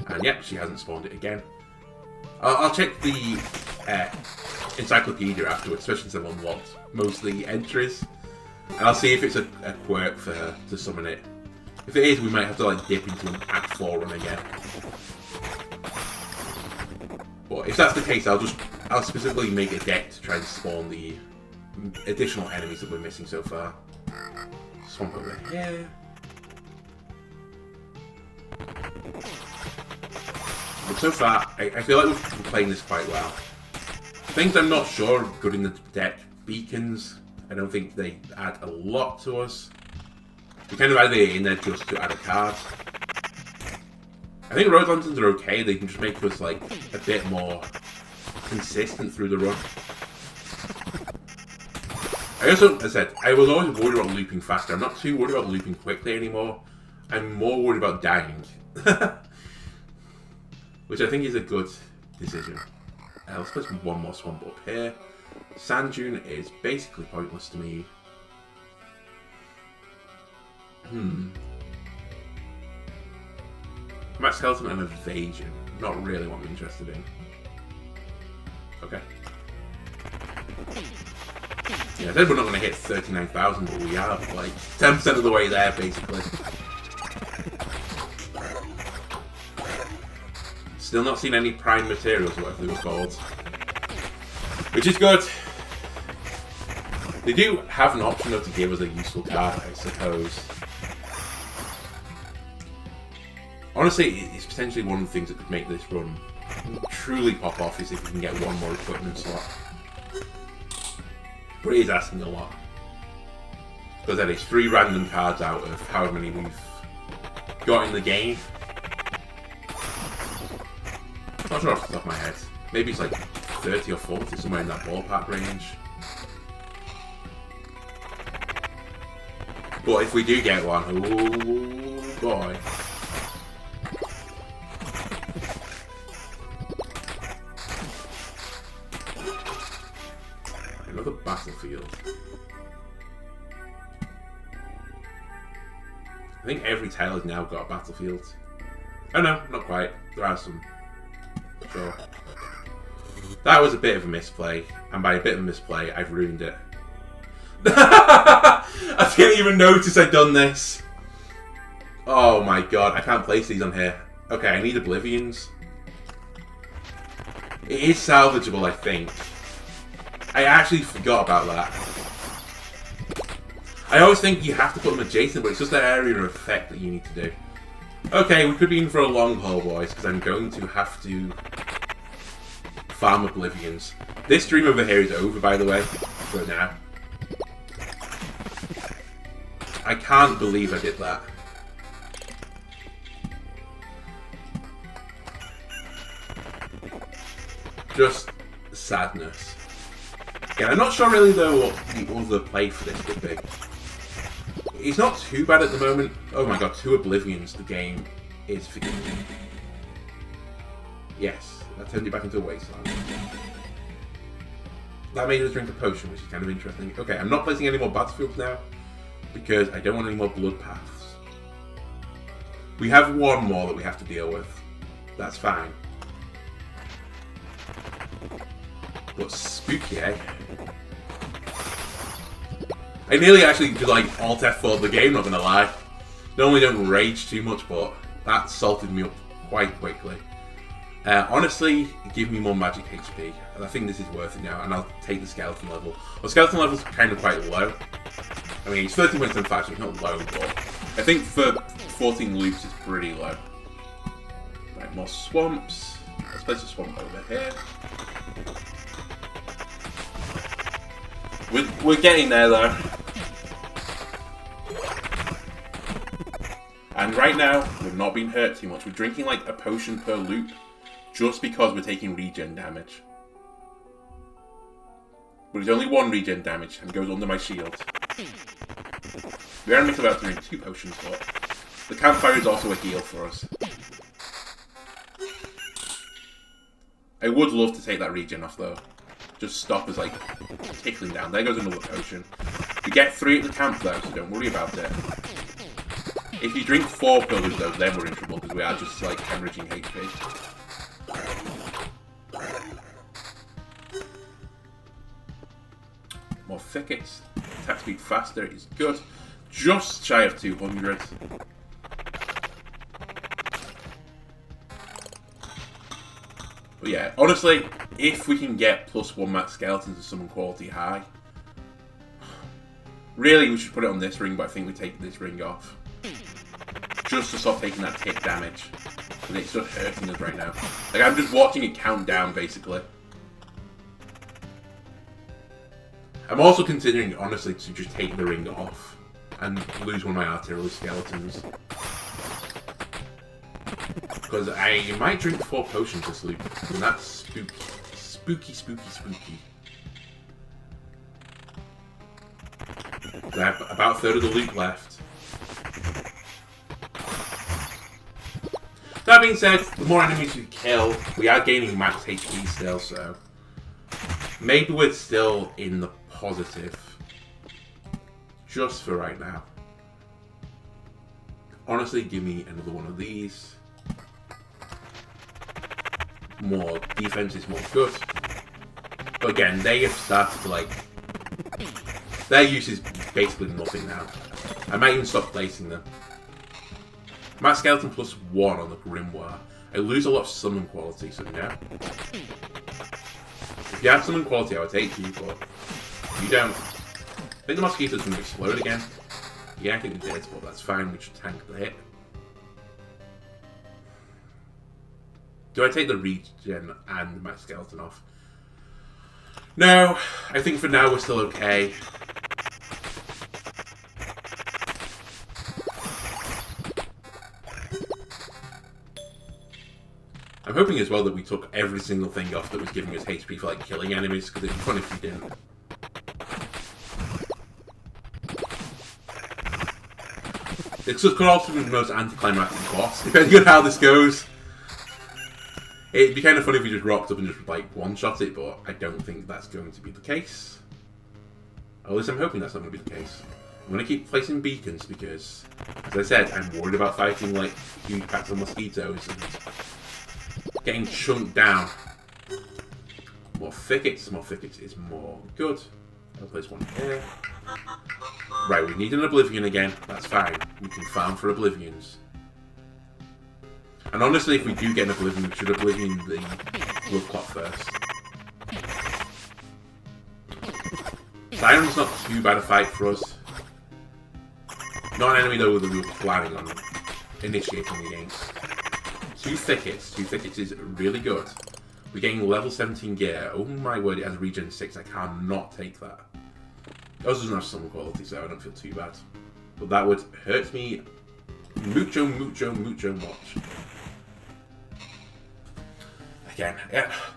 And yep, she hasn't spawned it again. I'll check the encyclopedia afterwards, especially since I've unlocked most of the entries. And I'll see if it's a quirk for her to summon it. If it is, we might have to like dip into an Act 4 run again. But if that's the case, I'll specifically make a deck to try and spawn the additional enemies that we're missing so far. Swamp over here. But so far, I feel like we've been playing this quite well. Things I'm not sure are good in the deck. Beacons, I don't think they add a lot to us. We kind of add it in there just to add a card. I think road lanterns are okay. They can just make us like a bit more consistent through the run. I also, as I said, I was always worried about looping faster. I'm not too worried about looping quickly anymore. I'm more worried about dying. Which I think is a good decision. Let's place one more swamp up here. Sand dune is basically pointless to me. Max skeleton and evasion. Not really what I'm interested in. Okay. Yeah, I said we're not going to hit 39,000, but we are like 10% of the way there, basically. Still not seen any prime materials, or whatever they were called. Which is good. They do have an option though to give us a useful card, I suppose. Honestly, it's potentially one of the things that could make this run truly pop off is if we can get one more equipment slot. But it is asking a lot. Because that is 3 random cards out of however many we've got in the game. Not sure off the top of my head. Maybe it's like 30 or 40, somewhere in that ballpark range. But if we do get one, oh boy. Another battlefield. I think every tile has now got a battlefield. Oh no, not quite. There are some. Sure. That was a bit of a misplay, and by a bit of a misplay, I've ruined it. I didn't even notice I'd done this. Oh my god, I can't place these on here. Okay, I need oblivions. It is salvageable, I think. I actually forgot about that. I always think you have to put them adjacent, but it's just that area of effect that you need to do. Okay, we could be in for a long haul, boys, because I'm going to have to farm oblivions. This stream over here is over, by the way, for now. I can't believe I did that. Just sadness. Yeah, I'm not sure really though what the other play for this would be. It's not too bad at the moment. Oh my god, 2 oblivions, the game is forgiving. Yes, that turned you back into a wasteland. That made us drink a potion, which is kind of interesting. Okay, I'm not placing any more battlefields now, because I don't want any more blood paths. We have one more that we have to deal with. That's fine. But spooky, eh? I nearly actually did like Alt F4 the game, not gonna lie. Normally don't rage too much, but that salted me up quite quickly. Honestly, give me more magic HP. And I think this is worth it now, and I'll take the skeleton level. Well, skeleton level's kind of quite low. I mean, it's 13.75, so it's not low, but I think for 14 loops it's pretty low. Right, more swamps. Let's place a swamp over here. We're getting there though. And right now, we're not being hurt too much. We're drinking like a potion per loop, just because we're taking regen damage. But it's only one regen damage, and goes under my shield. We are about to drink 2 potions, but the campfire is also a heal for us. I would love to take that regen off though. Just stop us like tickling down. There goes another potion. We get 3 at the camp though, so don't worry about it. If you drink 4 pillars though, then we're in trouble because we are just like hemorrhaging HP. More thickets. Attack speed faster is good. Just shy of 200. But yeah, honestly, if we can get +1 max skeletons to summon quality high, really we should put it on this ring, but I think we take this ring off. Just to stop taking that tick damage. And it's just hurting us right now. Like, I'm just watching it count down, basically. I'm also considering, honestly, to just take the ring off and lose one of my artillery skeletons. Because I might drink 4 potions this loop, and that's spooky. Spooky, spooky, spooky. I have about a third of the loop left. That being said, the more enemies we kill, we are gaining max HP still, so maybe we're still in the positive. Just for right now. Honestly, give me another one of these. More defense is more good. But again, they have started to like... Their use is basically nothing now. I might even stop placing them. Max Skeleton +1 on the Grimoire. I lose a lot of summon quality, so yeah. If you have summon quality, I would take you, but you don't. I think the mosquito's going to explode again. Yeah, I think it did, but that's fine. We should tank the hit. Do I take the regen and the Max Skeleton off? No, I think for now we're still okay. I'm hoping as well that we took every single thing off that was giving us HP for like killing enemies, because it'd be fun if we didn't. It could also be the most anticlimactic boss, depending on how this goes. It'd be kind of funny if we just rocked up and just like one-shot it, but I don't think that's going to be the case. At least I'm hoping that's not going to be the case. I'm going to keep placing beacons because, as I said, I'm worried about fighting like huge packs of mosquitoes and getting chunked down. More thickets is more good. I'll place one here. Right, we need an Oblivion again. That's fine. We can farm for Oblivions. And honestly, if we do get an Oblivion, we should Oblivion the Blood Clot first. Siren's not too bad a fight for us. Not an enemy though that we were planning on initiating against. 2 thickets. 2 thickets is really good. We're getting level 17 gear. Oh my word, it has regen 6. I cannot take that. It also doesn't have summon quality, so I don't feel too bad. But that would hurt me mucho much. Again,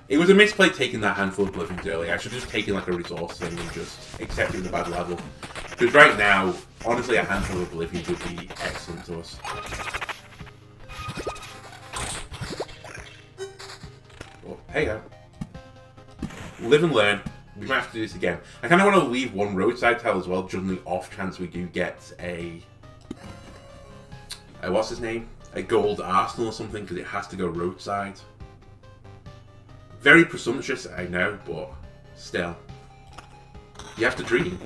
it was a misplay taking that handful of Oblivions earlier. I should have just taken like a resource thing and just accepted the bad level. Because right now, honestly, a handful of Oblivions would be excellent to us. But hey ho. Live and learn. We might have to do this again. I kind of want to leave one roadside tile as well, just on the off chance we do get a... what's his name? a gold arsenal or something because it has to go roadside. Very presumptuous, I know, but still. You have to dream.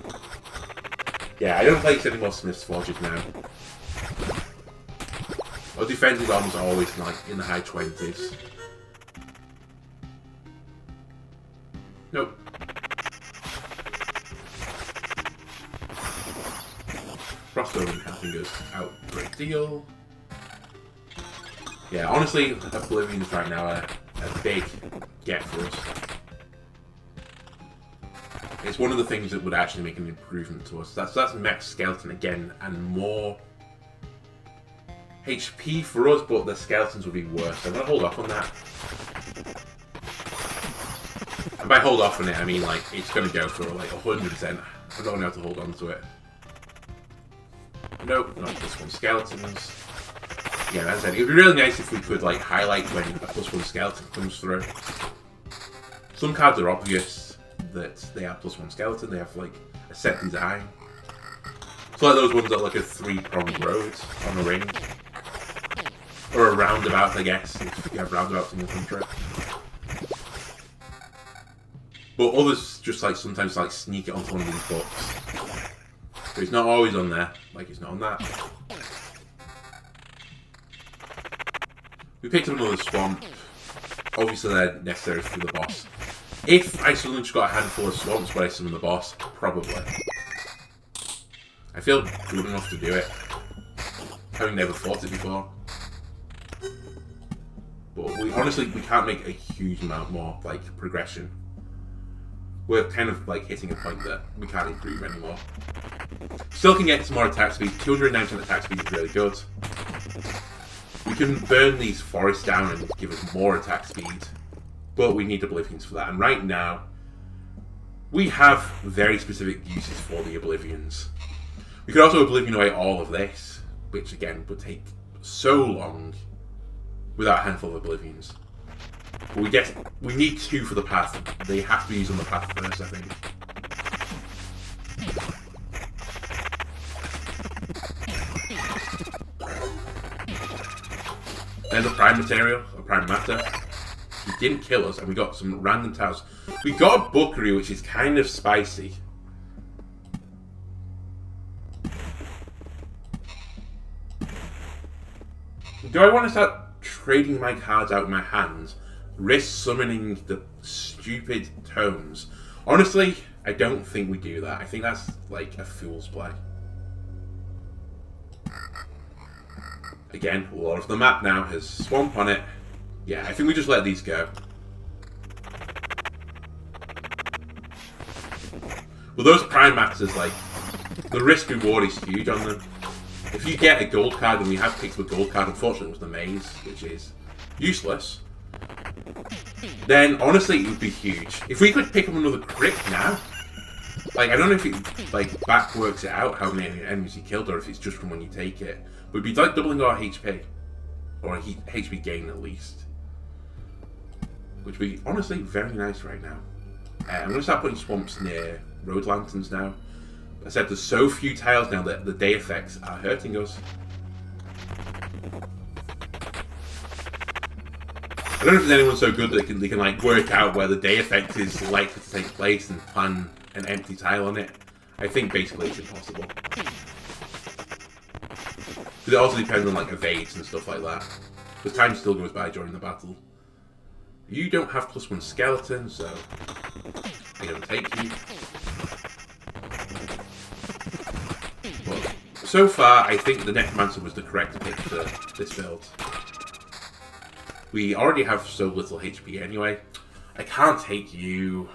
Yeah, I don't place any more Smith's Forges now. Our defensive arms are always like in the high 20s. Nope. Froststone helping us out a great deal. Yeah, honestly, Oblivions right now are a big get for us. It's one of the things that would actually make an improvement to us. That's Mech Skeleton again, and more HP for us, but the skeletons would be worse. So I'm going to hold off on that. And by hold off on it, I mean like it's going to go for like 100%. I'm not going to have to hold on to it. Nope, not +1 skeletons. Yeah, as I said, it would be really nice if we could like highlight when a +1 skeleton comes through. Some cards are obvious that they have +1 skeleton. They have like a set design. So like those ones that are like a 3-pronged road on a ring. Or a roundabout, I guess, if you have roundabouts in your country. But others just like sometimes like sneak it onto one of these books. So it's not always on there, like it's not on that. We picked up another swamp. Obviously they're necessary for the boss. If I suddenly just got a handful of swamps where I summon the boss, probably. I feel good enough to do it. Having never fought it before. But we honestly we can't make a huge amount more like progression. We're kind of like hitting a point that we can't improve anymore. Still can get some more attack speed. 209% attack speed is really good. We can burn these forests down and give us more attack speed. But we need Oblivions for that. And right now, we have very specific uses for the Oblivions. We could also Oblivion away all of this, which again would take so long without a handful of Oblivions. But we need 2 for the path. They have to be used on the path first, I think. There's a prime material, a prime matter. He didn't kill us, and we got some random tiles. We got a Bookery, which is kind of spicy. Do I want to start trading my cards out of my hands? Risk summoning the stupid tomes? Honestly, I don't think we do that. I think that's like a fool's play. Again, a lot of the map now has swamp on it. Yeah, I think we just let these go. Well, those prime masters, like, the risk reward is huge on them. If you get a gold card, and we have picked up a gold card, unfortunately it was the maze, which is useless, then honestly it would be huge. If we could pick up another crit now, like, I don't know if it, like, back works it out how many enemies you killed, or if it's just from when you take it. But it'd be like doubling our HP. Or HP gain at least. Which would be honestly very nice right now. I'm going to start putting swamps near road lanterns now. I said there's so few tiles now that the day effects are hurting us. I don't know if there's anyone so good that they can like work out where the day effect is likely to take place and plan an empty tile on it. I think basically it's impossible. But it also depends on like evades and stuff like that. Because time still goes by during the battle. You don't have +1 skeleton, so I don't take you. But so far, I think the Necromancer was the correct pick for this build. We already have so little HP anyway. I can't take you.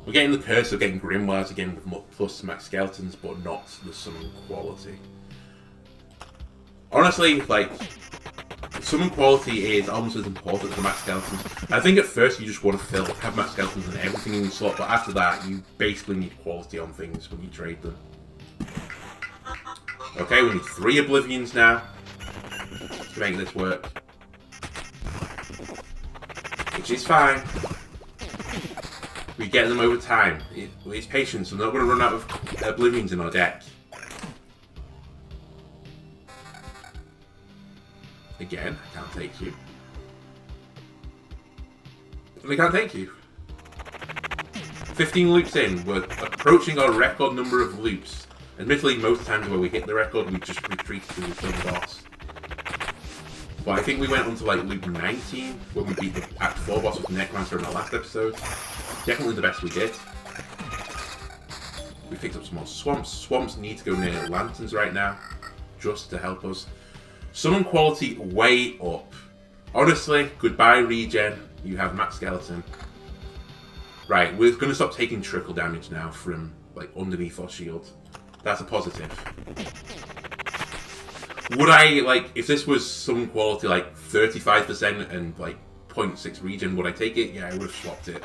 We're getting the curse of getting Grimoires again with plus max skeletons, but not the summon quality. Honestly, like, summon quality is almost as important as the max skeletons. I think at first you just want to have max skeletons and everything in your slot, but after that you basically need quality on things when you trade them. Okay, we need 3 Oblivions now to make this work. Which is fine. We get them over time. It's patience. We're not going to run out of Oblivions in our deck. and they can't take you. 15 loops in, we're approaching our record number of loops. Admittedly, most times where we hit the record, we just retreat to the kill the boss. But I think we went on to like loop 19 when we beat the Act 4 boss with Necromancer in the last episode. Definitely the best we did. We picked up some more swamps. Swamps need to go near lanterns right now, just to help us. Summon quality way up. Honestly, goodbye regen. You have max skeleton. Right, we're going to stop taking trickle damage now from like underneath our shield. That's a positive. Would I, like, if this was some quality like 35% and like 0.6 regen, would I take it? Yeah, I would have swapped it.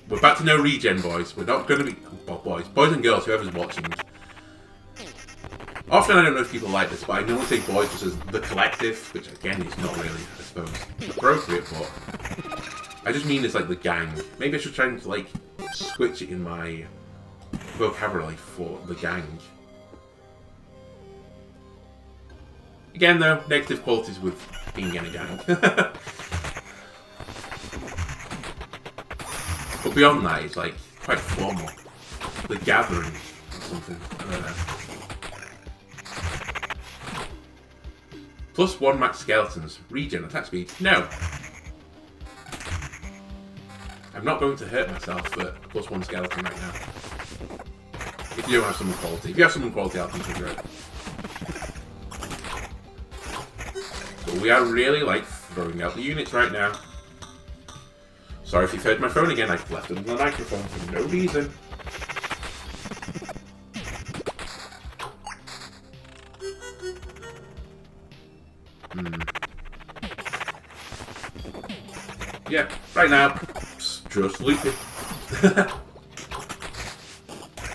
We're back to no regen, boys. We're not going to be... Well, boys and girls, whoever's watching. Often I don't know if people like this, but I normally say boys just as the collective, which again is not really, I suppose, appropriate, but I just mean it's like the gang. Maybe I should try and like switch it in my vocabulary for the gang. Again though, negative qualities with being in a gang. But beyond that, it's like quite formal. The gathering or something. I don't know. Plus 1 max skeletons. Regen, attack speed. No. I'm not going to hurt myself for plus 1 skeleton right now. If you don't have summon quality. If you have summon quality, I'll consider it. But we are really like throwing out the units right now. Sorry if you've heard my phone again. I've left it on the microphone for no reason. Yeah, right now, just looping.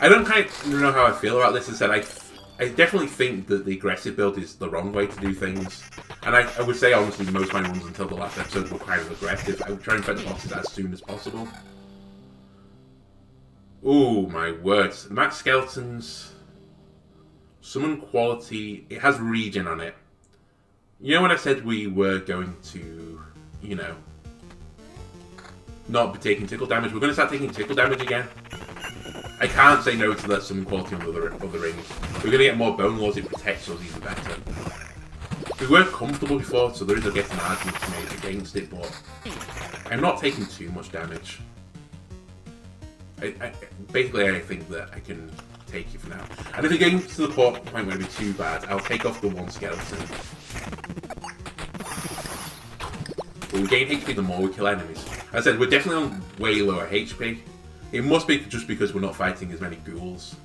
I don't kind of know how I feel about this. As I said, I definitely think that the aggressive build is the wrong way to do things. And I would say, honestly, most of my runs until the last episode were kind of aggressive. I would try and fight the bosses as soon as possible. Ooh, my words. Max skeletons. Summon quality. It has regen on it. You know when I said we were going to, you know, not be taking tickle damage? We're going to start taking tickle damage again. I can't say no to that summon quality on other rings. We're going to get more bone lords, it protects us even better. We weren't comfortable before, so there is, I guess, an argument to make against it, but I'm not taking too much damage. Basically, I think that I can take it for now. And if it gets to the point where it'll be too bad, I'll take off the 1 skeleton. But we gain HP the more we kill enemies. As I said, we're definitely on way lower HP. It must be just because we're not fighting as many ghouls.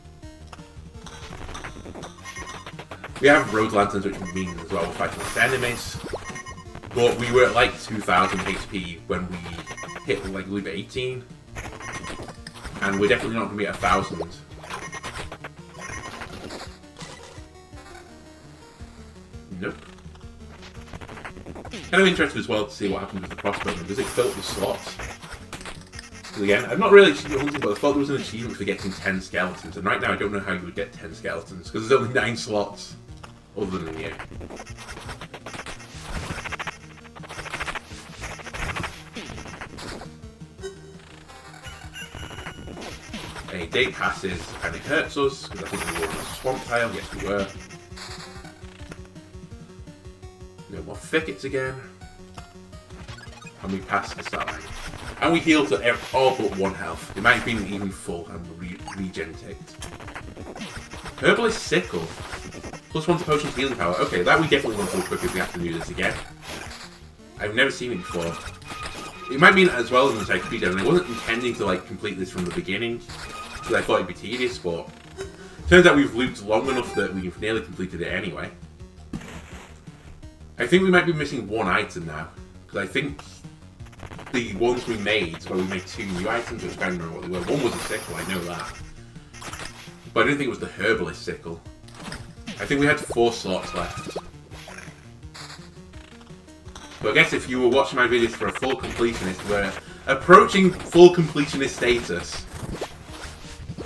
We have road lanterns, which means as well we're fighting less enemies. But we were at like 2,000 HP when we hit like loop 18. And we're definitely not going to be at 1,000. Nope. Kind of interested as well to see what happens with the crossbow. Does it fill up the slots? Because again, I'm not really hunting, but I thought there was an achievement for getting 10 skeletons. And right now I don't know how you would get 10 skeletons, because there's only 9 slots other than you. A day passes and it hurts us, because I think we were on a swamp tile. Yes, we were. No more thickets again. And we pass the start line. And we heal to all but 1 health. It might have been even full and regen ticked. Herbalist Sickle. Plus 1 to potions healing power. Okay, that we definitely want to equip if we have to do this again. I've never seen it before. It might mean as well in the encyclopedia, and I wasn't intending to like complete this from the beginning, because I thought it'd be tedious, but turns out we've looped long enough that we've nearly completed it anyway. I think we might be missing 1 item now, because I think the ones we made, well, we made 2 new items, I just can't remember what they were. One was a sickle, I know that. But I didn't think it was the herbalist sickle. I think we had 4 slots left. So I guess if you were watching my videos for a full completionist, we're approaching full completionist status.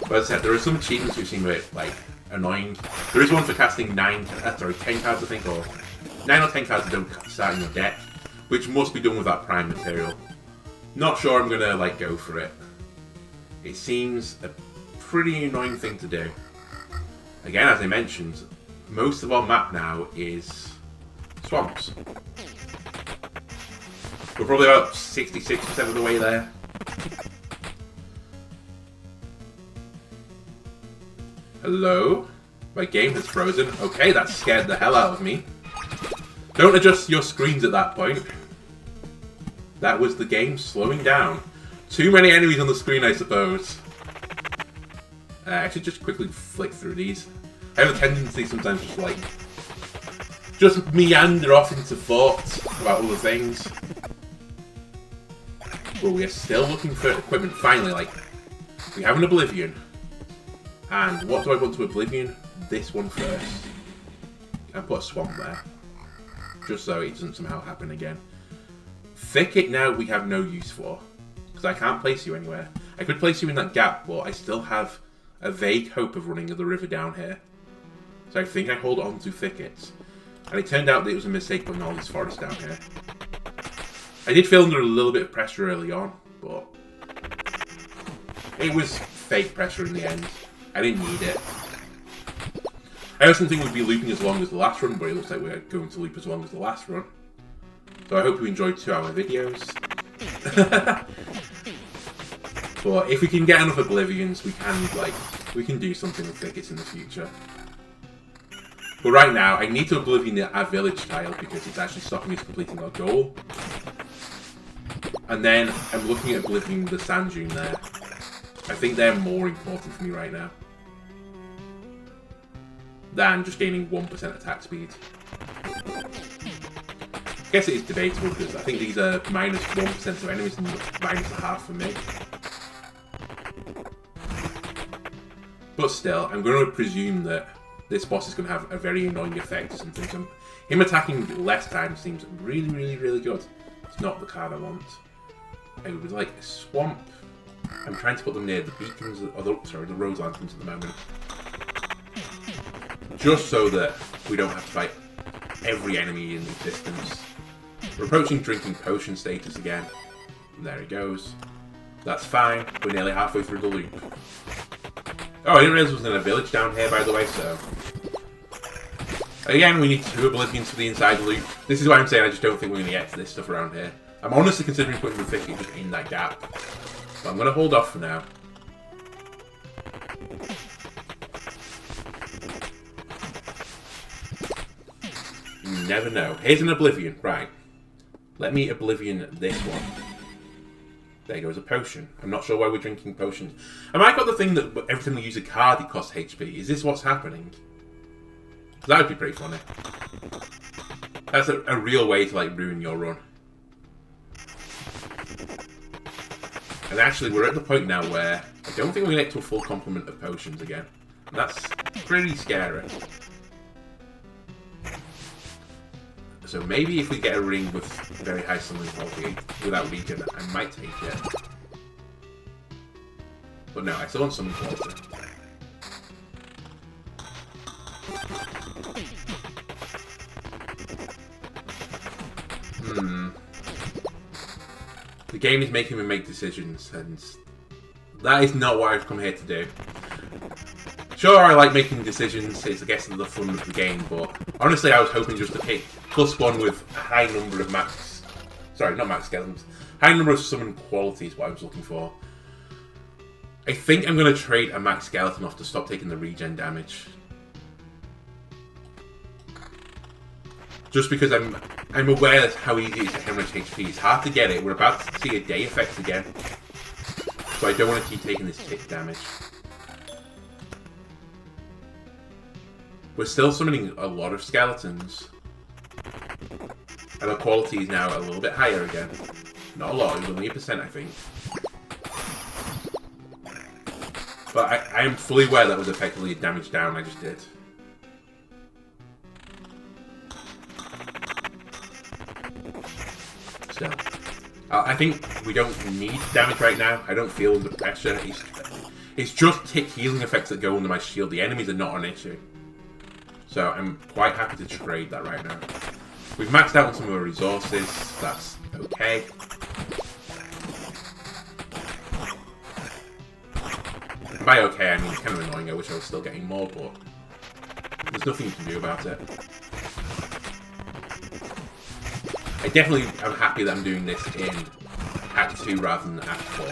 But as I said, there are some achievements which seem a bit, like, annoying. There is one for casting 10 cards, I think, or 9 or 10 cards that don't start in your deck, which must be done with that prime material. Not sure I'm gonna like go for it. It seems a pretty annoying thing to do. Again, as I mentioned, most of our map now is swamps. We're probably about 66% of the way there. Hello? My game has frozen. Okay, that scared the hell out of me. Don't adjust your screens at that point. That was the game slowing down. Too many enemies on the screen, I suppose. I should just quickly flick through these. I have a tendency sometimes just meander off into thoughts about other things. But we are still looking for equipment. Finally, like, we have an Oblivion. And what do I want to Oblivion? This one first. And put a swamp there. Just so it doesn't somehow happen again. Thicket now we have no use for. Because I can't place you anywhere. I could place you in that gap, but I still have a vague hope of running the river down here. So I think I hold on to thickets. And it turned out that it was a mistake putting all this forest down here. I did feel under a little bit of pressure early on, but it was fake pressure in the end. I didn't need it. I also didn't think we'd be looping as long as the last run, but it looks like we're going to loop as long as the last run. So I hope you enjoyed 2-hour videos. But if we can get enough Oblivions, we can do something with thickets in the future. But right now, I need to Oblivion our village tile because it's actually stopping us completing our goal. And then I'm looking at Oblivion the sand dune there. I think they're more important for me right now than just gaining 1% attack speed. I guess it is debatable because I think these are minus 1% of enemies and minus 0.5 for me. But still, I'm going to presume that this boss is going to have a very annoying effect or something. So him attacking less time seems really, really, really good. It's not the card I want. I would like a swamp. I'm trying to put them near the beacons, or the rose lanterns at the moment. Just so that we don't have to fight every enemy in existence. We're approaching drinking potion status again. And there he goes. That's fine. We're nearly halfway through the loop. Oh, I didn't realize there was a village down here, by the way, so... Again, we need 2 Oblivions for the inside loop. This is why I'm saying I just don't think we're going to get to this stuff around here. I'm honestly considering putting the thicket just in that gap. But I'm going to hold off for now. You never know. Here's an Oblivion. Right. Let me Oblivion this one. There goes a potion. I'm not sure why we're drinking potions. Have I got the thing that every time we use a card it costs HP? Is this what's happening? That would be pretty funny. That's a real way to like ruin your run. And actually we're at the point now where I don't think we're going to get to a full complement of potions again. And that's pretty scary. So maybe if we get a ring with very high summoning quality without regen, I might take it. But no, I still want summoning quality. The game is making me make decisions, and that is not what I've come here to do. Sure, I like making decisions, it's I guess the fun of the game, but honestly I was hoping just to pick +1 with a high number of max... Sorry, not max skeletons. High number of summon quality is what I was looking for. I think I'm going to trade a max skeleton off to stop taking the regen damage. Just because I'm aware of how easy it is to hemorrhage HP. It's hard to get it. We're about to see a day effect again. So I don't want to keep taking this tick damage. We're still summoning a lot of skeletons. And our quality is now a little bit higher again. Not a lot, it was only 1%, I think. But I am fully aware that was effectively a damage down I just did. Still. I think we don't need damage right now. I don't feel under pressure. It's just tick healing effects that go under my shield. The enemies are not an issue. So I'm quite happy to trade that right now. We've maxed out on some of our resources. That's okay. by okay, I mean it's kind of annoying. I wish I was still getting more, but there's nothing you can do about it. I definitely am happy that I'm doing this in Act 2 rather than Act 4.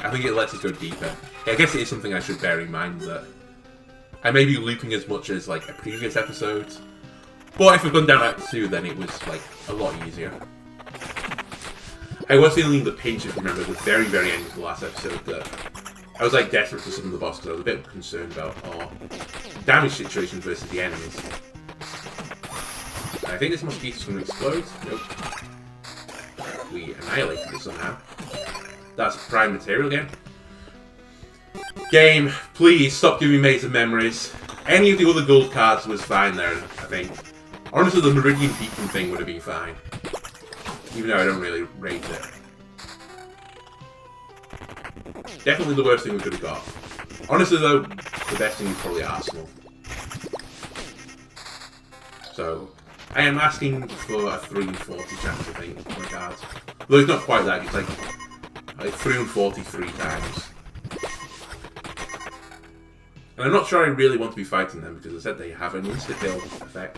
I think it lets us go deeper. I guess it is something I should bear in mind, that I may be looping as much as like a previous episode, but if I've gone down Act 2, then it was like a lot easier. I was feeling the pinch, if you remember, at the very, very end of the last episode, that I was like desperate for some of the boss because I was a bit concerned about our damage situations versus the enemies. I think this mosquito's going to explode. Nope. We annihilated it somehow. That's prime material again. Game, please stop giving me Maze of Memories. Any of the other gold cards was fine there, I think. Honestly, the Meridian Beacon thing would have been fine. Even though I don't really rate it. Definitely the worst thing we could have got. Honestly though, the best thing is probably Arsenal. So, I am asking for a 3 in 40 chance, I think, on my cards. Though it's not quite that, it's like 3 in 43 times. And I'm not sure I really want to be fighting them because I said they have an insta-kill effect.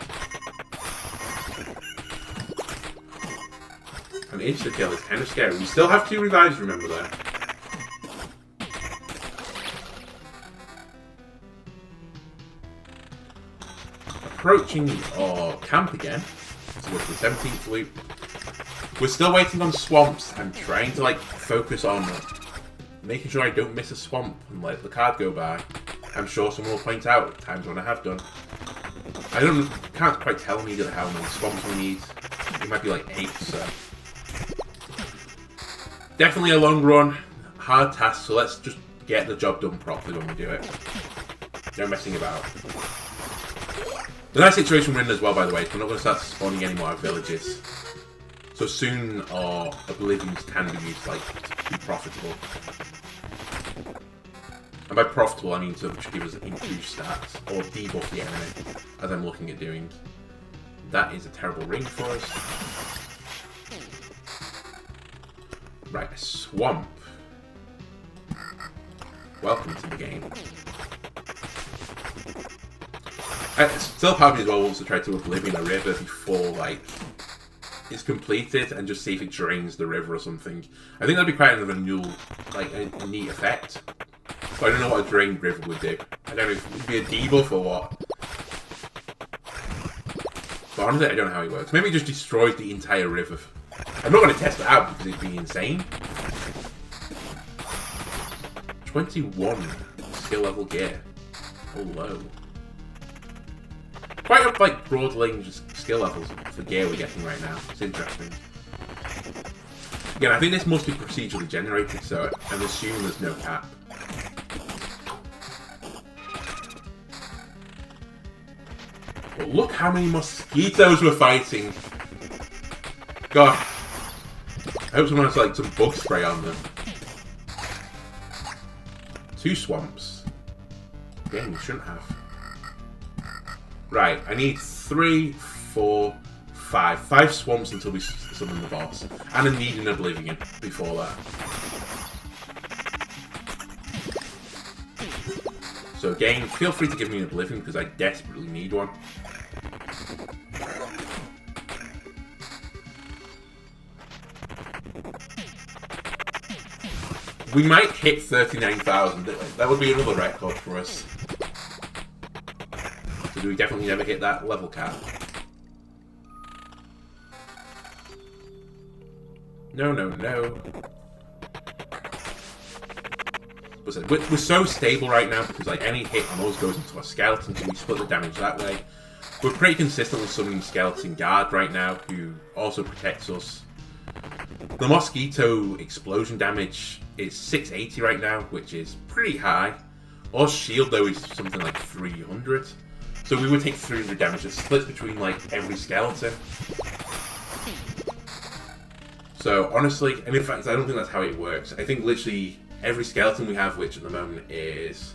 An insta-kill is kind of scary. We still have 2 revives, remember there. Approaching our camp again. So we're to the 17th loop. We're still waiting on swamps. I'm trying to like focus on making sure I don't miss a swamp and let the card go by. I'm sure someone will point out times when I have done. I can't quite tell immediately how many swamps we need. It might be like 8, so. Definitely a long run, hard task, so let's just get the job done properly when we do it. No messing about. The nice situation we're in as well, by the way, is we're not going to start spawning any more villages. So soon our Oblivions can be used like, to be profitable. And by profitable, I mean to give us increased stats, or debuff the enemy, as I'm looking at doing. That is a terrible ring for us. Right, a swamp. Welcome to the game. Still part of me as well wants to try to Oblivion a river before, like, it's completed and just see if it drains the river or something. I think that'd be quite a new, like, a neat effect. But I don't know what a drained river would do. I don't know if it would be a debuff or what. But honestly, I don't know how it works. Maybe it just destroys the entire river. I'm not going to test it out because it'd be insane. 21 skill level gear. Oh, low. Quite a like broad range skill levels for gear we're getting right now. It's interesting. Again, I think this must be procedurally generated, so I'm assuming there's no cap. But look how many mosquitoes we're fighting. God. I hope someone has like some bug spray on them. 2 swamps. Again, we shouldn't have. Right, I need 3, 4, 5. 5 swamps until we summon the boss. And I need an Oblivion before that. So again, feel free to give me an Oblivion because I desperately need one. We might hit 39,000. That would be another record for us. So do we definitely never hit that level cap? No, no, no. We're so stable right now because like any hit on us goes into our skeleton, so we split the damage that way. We're pretty consistent with summoning Skeleton Guard right now, who also protects us. The mosquito explosion damage is 680 right now, which is pretty high. Our shield though is something like 300. So we would take 300 damage. It splits between like every skeleton. So honestly, and in fact I don't think that's how it works. I think literally every skeleton we have, which at the moment is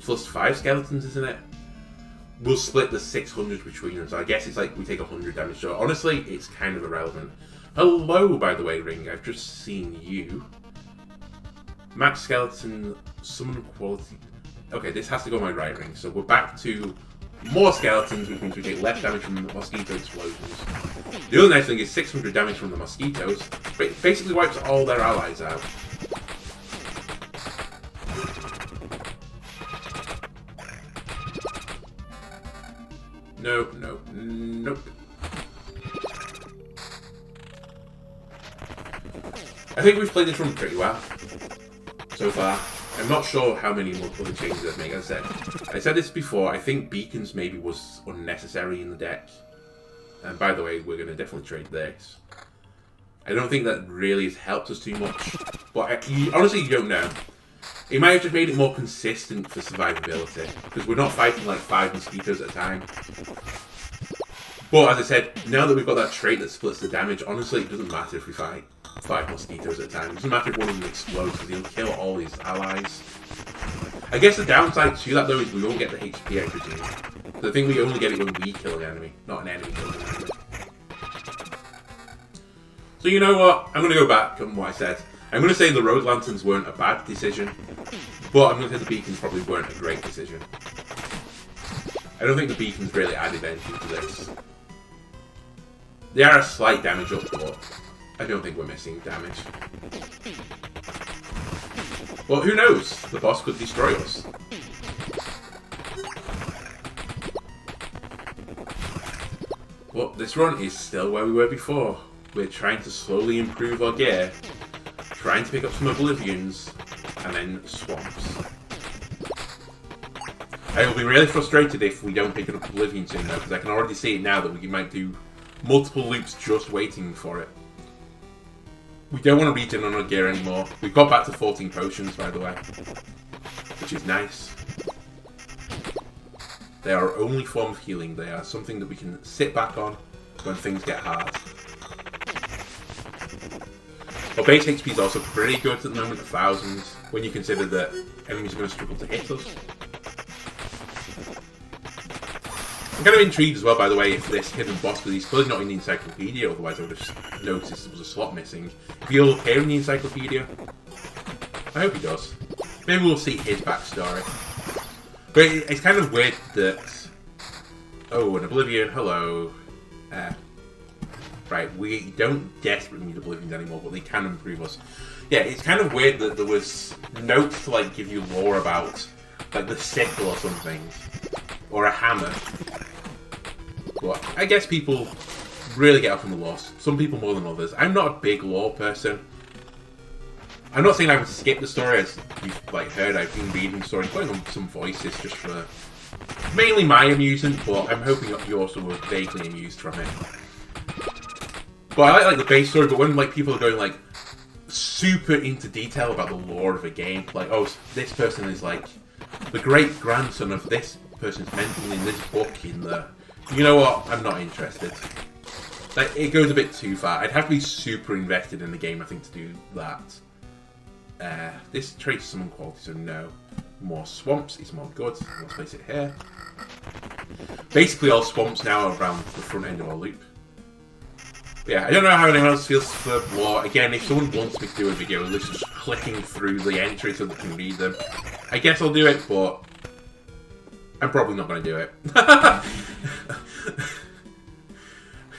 plus 5 skeletons, isn't it? We'll split the 600 between them. So I guess it's like we take 100 damage. So honestly, it's kind of irrelevant. Hello, by the way, Ring. I've just seen you. Max skeleton summon quality. Okay, this has to go on my right ring. So we're back to more skeletons, which means we take less damage from the mosquito explosions. The other nice thing is 600 damage from the mosquitoes. But it basically wipes all their allies out. Nope, nope, nope. I think we've played this run pretty well so far. I'm not sure how many more other changes I've made. As I said this before, I think beacons maybe was unnecessary in the deck. And by the way, we're going to definitely trade this. I don't think that really has helped us too much. But honestly, you don't know. It might have just made it more consistent for survivability. Because we're not fighting like 5 mosquitoes at a time. But as I said, now that we've got that trait that splits the damage, honestly, it doesn't matter if we fight 5 mosquitoes at a time. It doesn't matter if one of them explodes, because he'll kill all his allies. I guess the downside to that, though, is we won't get the HP, I presume. So I think we only get it when we kill an enemy, not an enemy kills an enemy. So you know what? I'm going to go back on what I said. I'm going to say the road lanterns weren't a bad decision, but I'm going to say the beacons probably weren't a great decision. I don't think the beacons really added anything to this. They are a slight damage up, but I don't think we're missing damage. Well, who knows? The boss could destroy us. But this run is still where we were before. We're trying to slowly improve our gear, trying to pick up some oblivions, and then swamps. I will be really frustrated if we don't pick up oblivion soon though, because I can already see it now that we might do multiple loops just waiting for it. We don't want to regen on our gear anymore. We've got back to 14 potions, by the way, which is nice. They are our only form of healing. They are something that we can sit back on when things get hard. Our base HP is also pretty good at the moment, 1,000, when you consider that enemies are going to struggle to hit us. I'm kind of intrigued as well, by the way, if this hidden boss, because he's clearly not in the encyclopedia, otherwise I would have noticed there was a slot missing. If he'll appear in the encyclopedia, I hope he does. Maybe we'll see his backstory. But it's kind of weird that... Oh, an Oblivion, hello. Right, we don't desperately need Oblivions anymore, but they can improve us. Yeah, it's kind of weird that there was notes to like give you lore about like the sickle or something. Or a hammer. But I guess people really get up on the lore. Some people more than others. I'm not a big lore person. I'm not saying I would skip the story, as you've like heard. I've been reading the story, putting on some voices just for mainly my amusement, but I'm hoping that you also were vaguely amused from it. But I like the base story, but when like people are going like super into detail about the lore of a game, like, oh, this person is like the great grandson of this person's mentioned in this book in the... You know what? I'm not interested. Like, it goes a bit too far. I'd have to be super invested in the game, I think, to do that. This traits summon quality, so no. More swamps is more good. Let's place it here. Basically, all swamps now are around the front end of our loop. But yeah, I don't know how anyone else feels for lore. Again, if someone wants me to do a video of just clicking through the entries so they can read them, I guess I'll do it, but I'm probably not going to do it.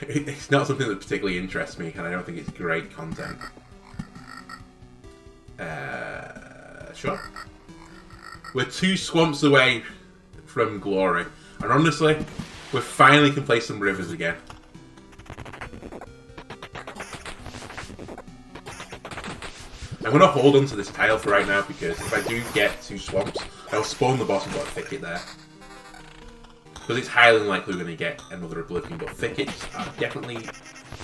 It's not something that particularly interests me, and I don't think it's great content. Sure. We're 2 swamps away from glory, and honestly, we finally can play some rivers again. I'm going to hold on to this tile for right now, because if I do get 2 swamps, I'll spawn the boss and got a thicket there. Because it's highly unlikely we're going to get another Oblivion, but thickets are definitely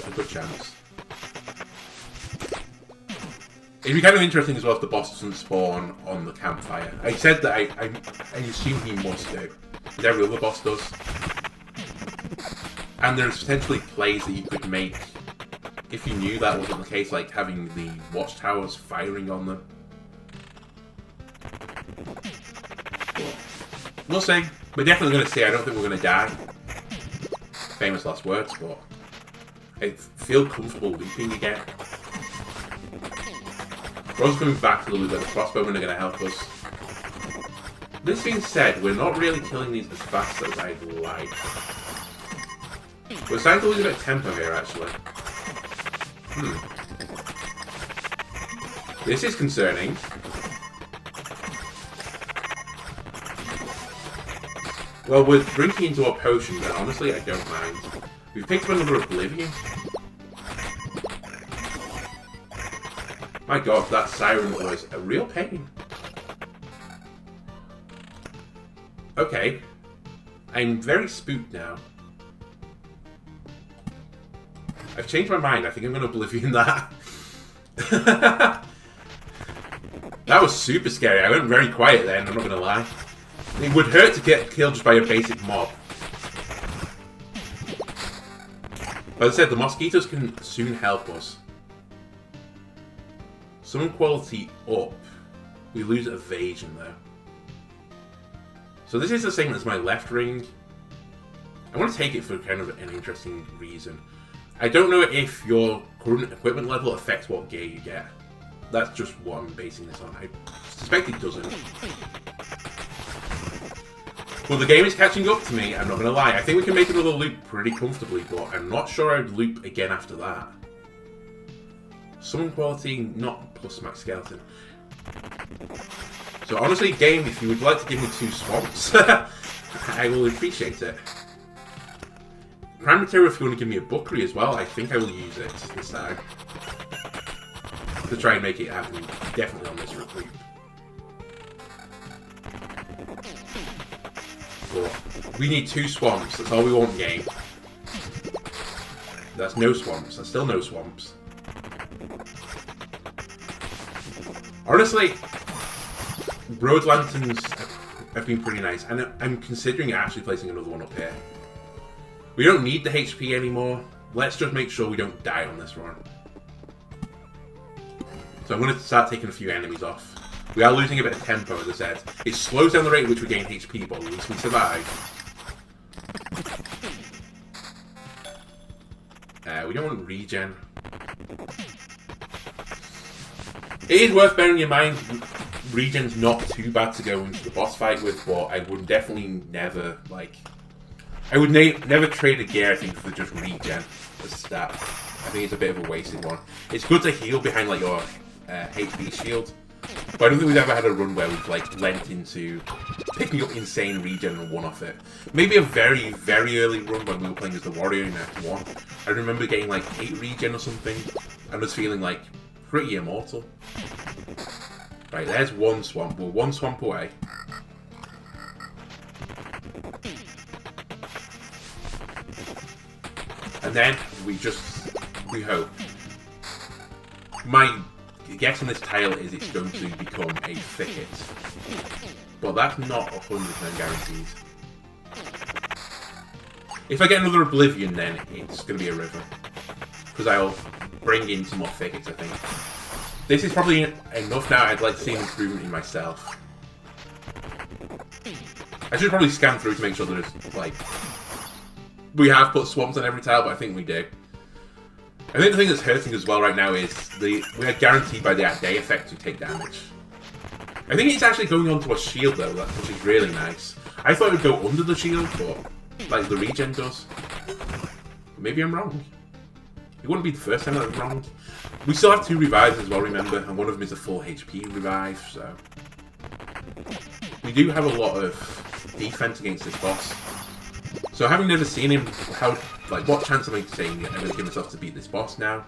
a good chance. It'd be kind of interesting as well if the boss doesn't spawn on the campfire. I said that I assume he must do, because every other boss does. And there's potentially plays that you could make if you knew that wasn't the case, like having the watchtowers firing on them. We'll see. We're definitely going to see. I don't think we're going to die. Famous last words, but I feel comfortable looping again. We're also coming back to the loop that the crossbowmen are going to help us. This being said, we're not really killing these as fast as I'd like. We're starting to lose a bit of tempo here, actually. This is concerning. Well, we're drinking into our potions, and honestly, I don't mind. We've picked up another Oblivion. My god, that siren was a real pain. Okay. I'm very spooked now. I've changed my mind. I think I'm going to Oblivion that. That was super scary. I went very quiet then, I'm not going to lie. It would hurt to get killed just by a basic mob. But as I said, the mosquitoes can soon help us. Summon quality up. We lose evasion though. So this is the same as my left ring. I want to take it for kind of an interesting reason. I don't know if your current equipment level affects what gear you get. That's just what I'm basing this on. I suspect it doesn't. Well, the game is catching up to me, I'm not going to lie. I think we can make another loop pretty comfortably, but I'm not sure I'd loop again after that. Summon quality, not plus max skeleton. So honestly, game, if you would like to give me 2 swamps, I will appreciate it. Prime material, if you want to give me a buckery as well, I think I will use it this time. To try and make it happen, definitely on this loop. But we need 2 swamps, that's all we want, game. That's no swamps, that's still no swamps. Honestly, road lanterns have been pretty nice, and I'm considering actually placing another one up here. We don't need the HP anymore. Let's just make sure we don't die on this run. So I'm going to start taking a few enemies off. We are losing a bit of tempo, as I said. It slows down the rate at which we gain HP, but at least we survive. We don't want regen. It is worth bearing in mind, regen's not too bad to go into the boss fight with, but I would definitely never, like... I would never trade a gear, I think, for just regen as a stat. I think it's a bit of a wasted one. It's good to heal behind, like, your HP shield, but I don't think we've ever had a run where we've, like, lent into picking up insane regen and one-off it. Maybe a very, very early run when we were playing as the warrior in Act 1. I remember getting, like, 8 regen or something, and was feeling, like, pretty immortal. Right, there's one swamp. We're 1 swamp away. And then we hope. My guess on this tile is it's going to become a thicket. But that's not 100% guaranteed. If I get another Oblivion, then it's going to be a river. Because I'll bring in some more thickets, I think. This is probably enough now. I'd like to see an improvement in myself. I should probably scan through to make sure there's, like... We have put swamps on every tile, but I think we do. I think the thing that's hurting as well right now is we are guaranteed by the at day effect to take damage. I think it's actually going onto a shield though, which is really nice. I thought it would go under the shield, but like the regen does. Maybe I'm wrong. It wouldn't be the first time that I'm wrong. We still have 2 revives as well, remember, and one of them is a full HP revive, so... We do have a lot of defense against this boss. So having never seen him, what chance am I saying I'm going to give myself to beat this boss now?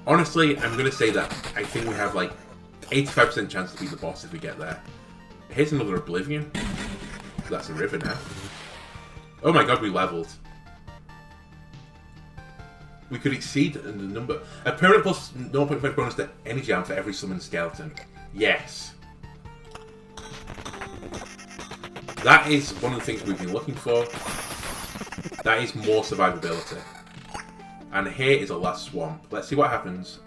Honestly, I'm going to say that I think we have like 85% chance to beat the boss if we get there. Here's another Oblivion. That's a river now. Oh my god, we leveled. We could exceed the number. A permanent plus 0.5 bonus to energy arm for every summoned skeleton. Yes. That is one of the things we've been looking for. That is more survivability. And here is a last swamp. Let's see what happens.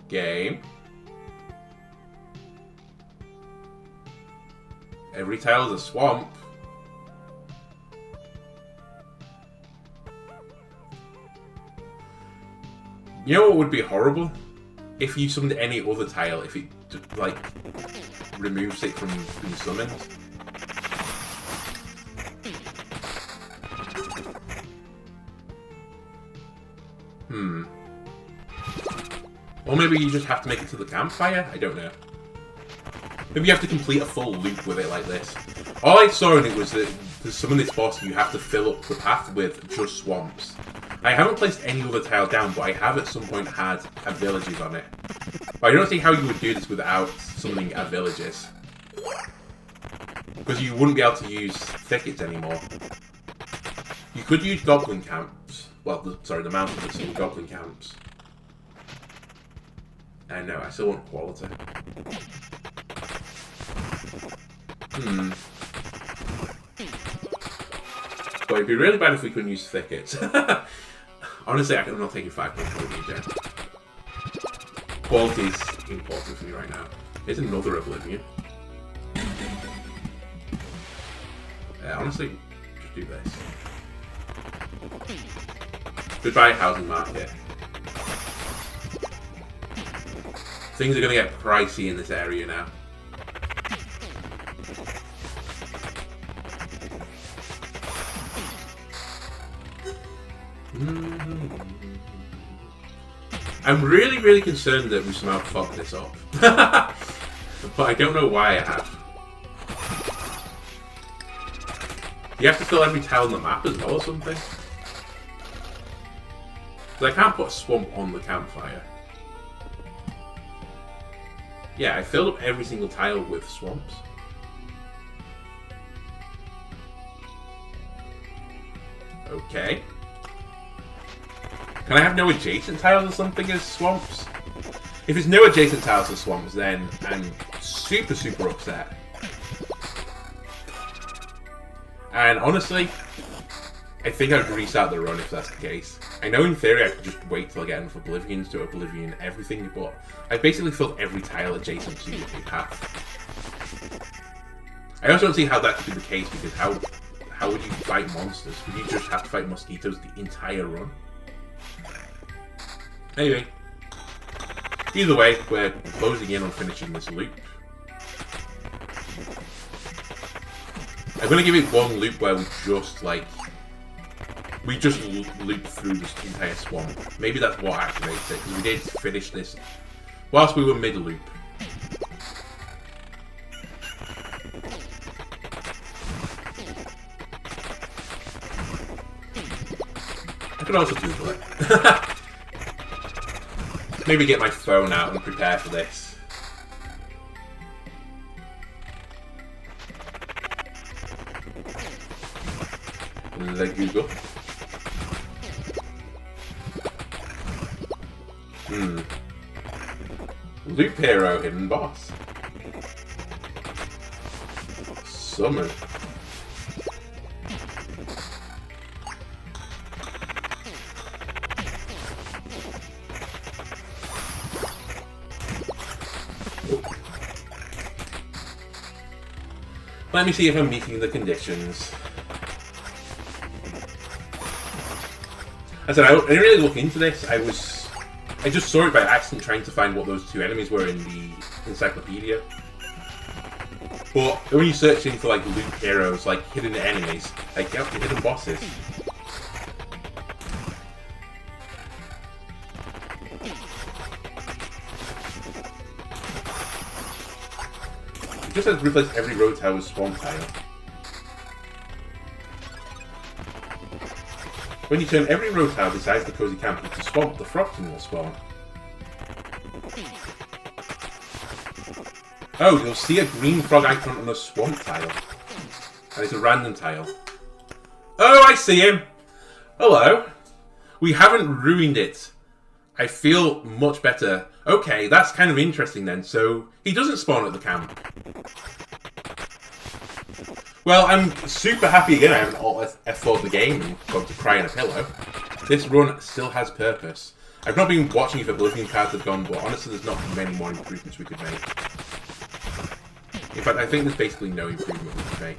Game. Every tile is a swamp. You know what would be horrible? If you summoned any other tile, if it, like, removes it from being summoned. Or maybe you just have to make it to the campfire? I don't know. Maybe you have to complete a full loop with it like this. All I saw in it was that to summon this boss, you have to fill up the path with just swamps. I haven't placed any other tile down, but I have at some point had a villages on it. But I don't see how you would do this without summoning a villages. Because you wouldn't be able to use thickets anymore. You could use goblin camps. Well, the mountains that see goblin camps. And no, I still want quality. But it'd be really bad if we couldn't use thickets. Honestly, I'm not taking 5 points for you, Jen. Quality is important for me right now. Here's another Oblivion. Honestly, just do this. Goodbye, housing market. Things are going to get pricey in this area now. I'm really, really concerned that we somehow fucked this up. But I don't know why I have. You have to fill every tile on the map as well or something? Because I can't put a swamp on the campfire. Yeah, I filled up every single tile with swamps. Okay. Can I have no adjacent tiles or something as swamps? If it's no adjacent tiles as swamps, then I'm super, super upset. And honestly, I think I'd restart the run if that's the case. I know in theory I could just wait till I get enough Oblivions to Oblivion everything, but I've basically filled every tile adjacent to the path. I also don't see how that could be the case, because how would you fight monsters? Would you just have to fight mosquitoes the entire run? Anyway, either way, we're closing in on finishing this loop. I'm gonna give it one loop where we just loop through this entire swamp. Maybe that's what activates it, because we did finish this whilst we were mid-loop. I could also Google it. Maybe get my phone out and prepare for this. Let Google. Loop Hero Hidden Boss. Summon. Let me see if I'm meeting the conditions. I said I didn't really look into this. I just saw it by accident trying to find what those two enemies were in the encyclopedia. But when you search into like loot heroes, like hidden enemies, like yep, hidden bosses. It just says replace every road tile with swamp tile. When you turn every road tile besides the cozy camp into swamp, the frogkin will spawn. Oh, you'll see a green frog icon on a swamp tile. And it's a random tile. Oh, I see him! Hello. We haven't ruined it. I feel much better. Okay, that's kind of interesting then. So, he doesn't spawn at the camp. Well, I'm super happy again I haven't alt F4'd the game and gone to cry in a pillow. This run still has purpose. I've not been watching if Oblivion cards have gone, but honestly there's not many more improvements we could make. In fact, I think there's basically no improvement we could make.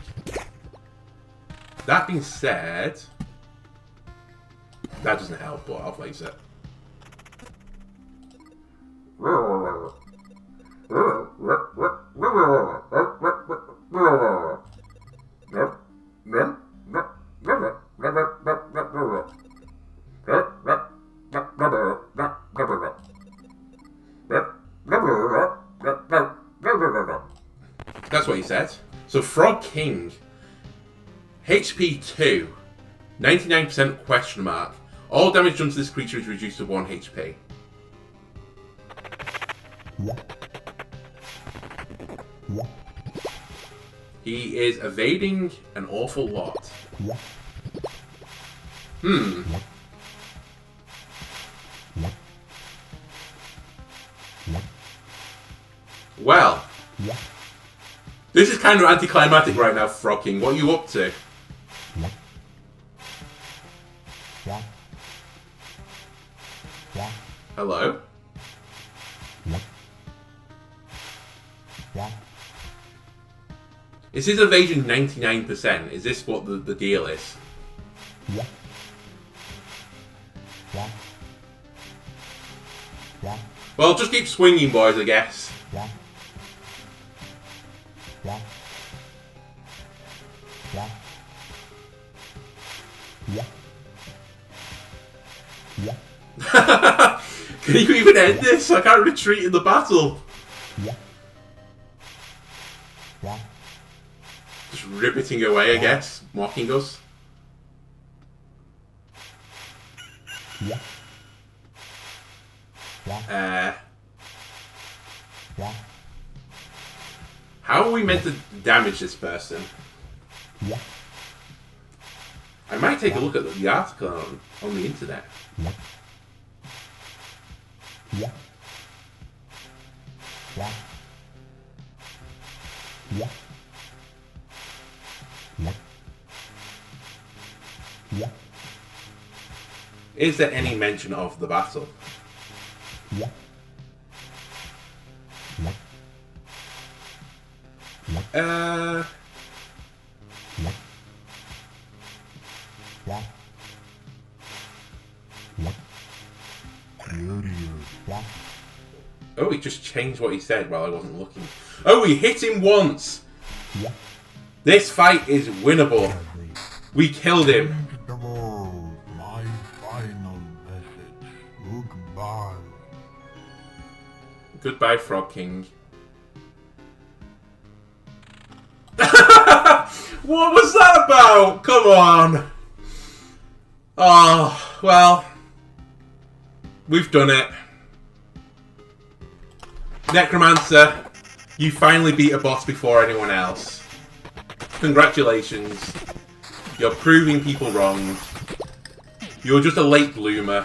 That being said, that doesn't help, but I'll place it. That's what he said. So Frog King, HP 2, 99% question mark. All damage done to this creature is reduced to 1 HP. He is evading an awful lot. Well, this is kind of anticlimactic right now, Frog King. What are you up to? Hello? Is his evasion 99%? Is this what the deal is? Well, just keep swinging, boys, I guess. Can you even end this? I can't retreat in the battle. Just riveting away, I guess. Mocking us. How are we meant to damage this person? I might take a look at the article on the internet. Is there any mention of the battle? Oh, he just changed what he said while I wasn't looking. Oh, we hit him once! This fight is winnable. We killed him. My final message. Goodbye. Goodbye, Frog King. What was that about? Come on. Oh, well. We've done it. Necromancer, you finally beat a boss before anyone else. Congratulations. You're proving people wrong. You're just a late bloomer.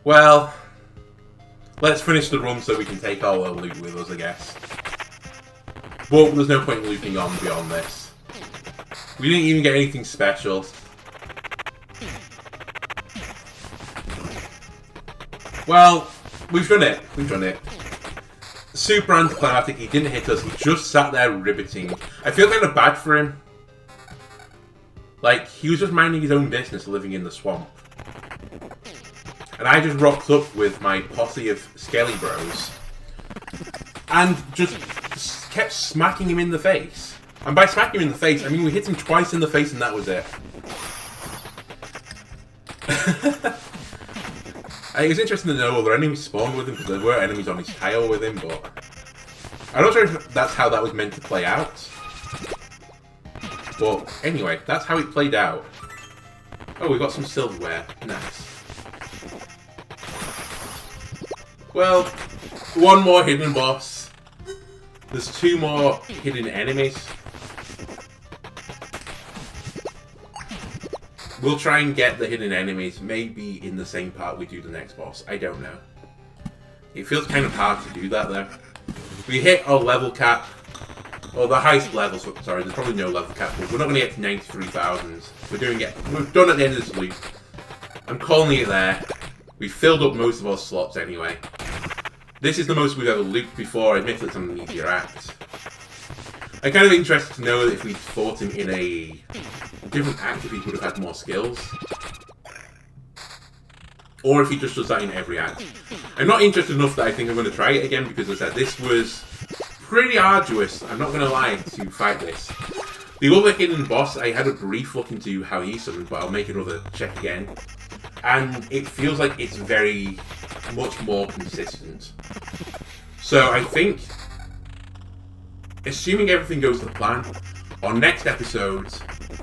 Well, let's finish the run so we can take all our loot with us, I guess. But there's no point in looping on beyond this. We didn't even get anything special. Well, we've done it. We've done it. Super anticlimactic. He didn't hit us. He just sat there riveting. I feel kind of bad for him. Like, he was just minding his own business living in the swamp. And I just rocked up with my posse of skelly bros. And just kept smacking him in the face. And by smacking him in the face, I mean we hit him twice in the face and that was it. It was interesting to know whether enemies spawned with him, because there were enemies on his tail with him, but I'm not sure if that's how that was meant to play out. But anyway, that's how it played out. Oh, we got some silverware. Nice. Well, one more hidden boss. There's 2 more hidden enemies. We'll try and get the hidden enemies, maybe in the same part we do the next boss. I don't know. It feels kind of hard to do that, though. We hit our level cap. Well, the highest level, sorry, there's probably no level cap, but we're not going to get to 93,000. We're done at the end of this loop. I'm calling it there. We filled up most of our slots anyway. This is the most we've ever looped before. Admittedly, it's an easier act. I'm kind of interested to know that if we fought him in a different act, if he would have had more skills. or if he just does that in every act. I'm not interested enough that I think I'm going to try it again, because as I said, this was pretty arduous, I'm not going to lie, to fight this. The other hidden boss, I had a brief look into how he summoned, but I'll make another check again. And it feels like it's very much more consistent. So I think, assuming everything goes to plan, our next episode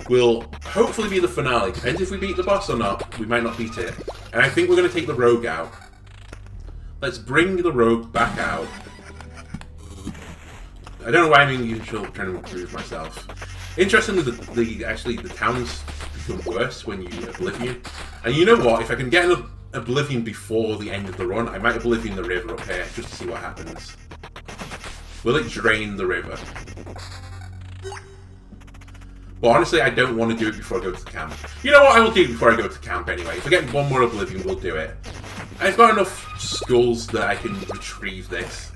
will hopefully be the finale. Depends if we beat the boss or not. We might not beat it. And I think we're going to take the rogue out. Let's bring the rogue back out. I don't know why I'm trying to improve myself. Interestingly, the towns become worse when you Oblivion. And you know what? If I can get an Oblivion before the end of the run, I might Oblivion the river up here just to see what happens. Will it drain the river? But honestly, I don't want to do it before I go to camp. You know what? I will do it before I go to camp anyway. If I get one more Oblivion, we'll do it. I've got enough skulls that I can retrieve this.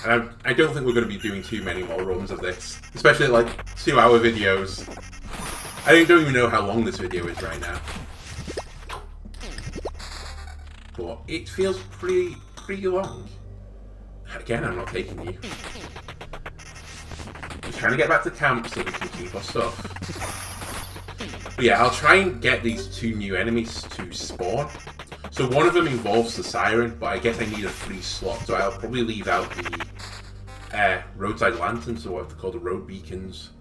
And I don't think we're going to be doing too many more runs of this. Especially like 2-hour videos. I don't even know how long this video is right now. But it feels pretty long. Again, I'm not taking you. Just trying to get back to camp so we can keep our stuff. But yeah, I'll try and get these 2 new enemies to spawn. So one of them involves the siren, but I guess I need a free slot, so I'll probably leave out the roadside lanterns, or what they call the road beacons.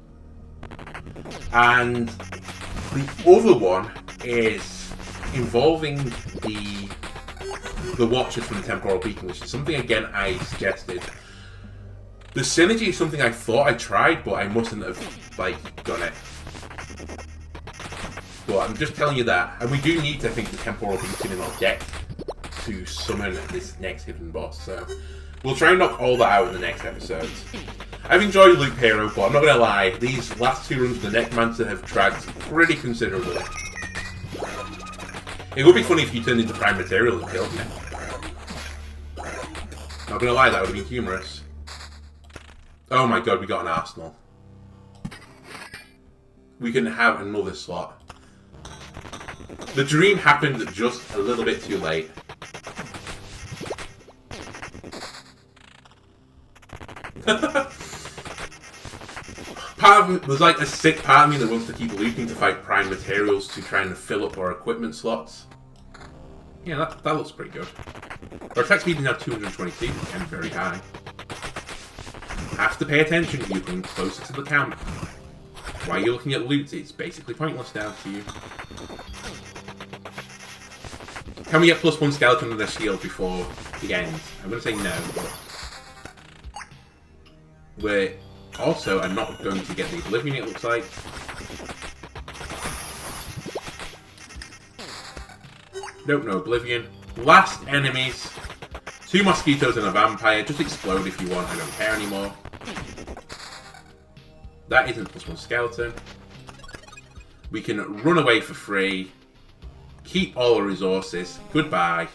And the other one is involving the watchers from the temporal beacon, which is something again I suggested. The synergy is something I thought I tried, but I mustn't have done it. But I'm just telling you that, and we do need, I think, the temporal beacon in our deck to summon this next hidden boss. So we'll try and knock all that out in the next episode. I've enjoyed Loop Hero, but I'm not gonna lie, these last 2 runs of the Necromancer have dragged pretty considerably. It would be funny if you turned into Prime Material and killed me. Not gonna lie, that would have been humorous. Oh my god, we got an arsenal. We can have another slot. The dream happened just a little bit too late. There's like a sick part of me that wants to keep looping to fight prime materials to try and fill up our equipment slots. Yeah, that looks pretty good. Our attack speed is now 222 and very high. Have to pay attention if you're coming closer to the camp. While you're looking at loot, it's basically pointless now to you. Can we get +1 skeleton and a shield before the end? I'm going to say no, but we're also are not going to get the Oblivion, it looks like. Nope, no Oblivion. Last enemies. 2 mosquitoes and a vampire. Just explode if you want, I don't care anymore. That isn't +1 skeleton. We can run away for free. Keep all the resources. Goodbye.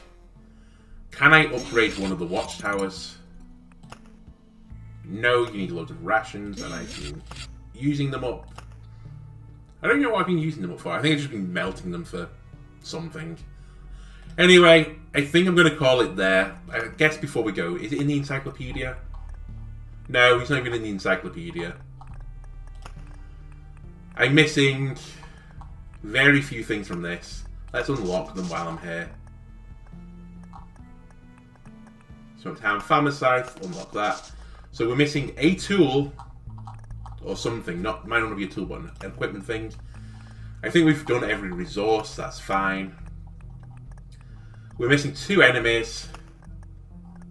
Can I upgrade one of the watchtowers? No, you need loads of rations, and I've been using them up. I don't know what I've been using them up for. I think I've just been melting them for something. Anyway, I think I'm going to call it there. I guess before we go, is it in the encyclopedia? No, it's not even in the encyclopedia. I'm missing very few things from this. Let's unlock them while I'm here. So town farmer scythe, unlock that. So we're missing a tool or something. Might not be a tool, but an equipment thing. I think we've done every resource. That's fine. We're missing 2 enemies,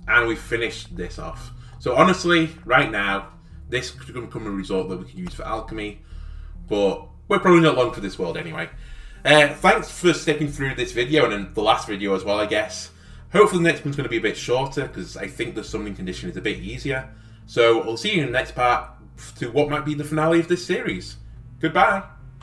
and we've finished this off. So honestly, right now, this could become a resort that we could use for alchemy, but we're probably not long for this world anyway. Thanks for sticking through this video, and then the last video as well, I guess. Hopefully the next one's going to be a bit shorter, because I think the summoning condition is a bit easier. So I'll see you in the next part to what might be the finale of this series. Goodbye!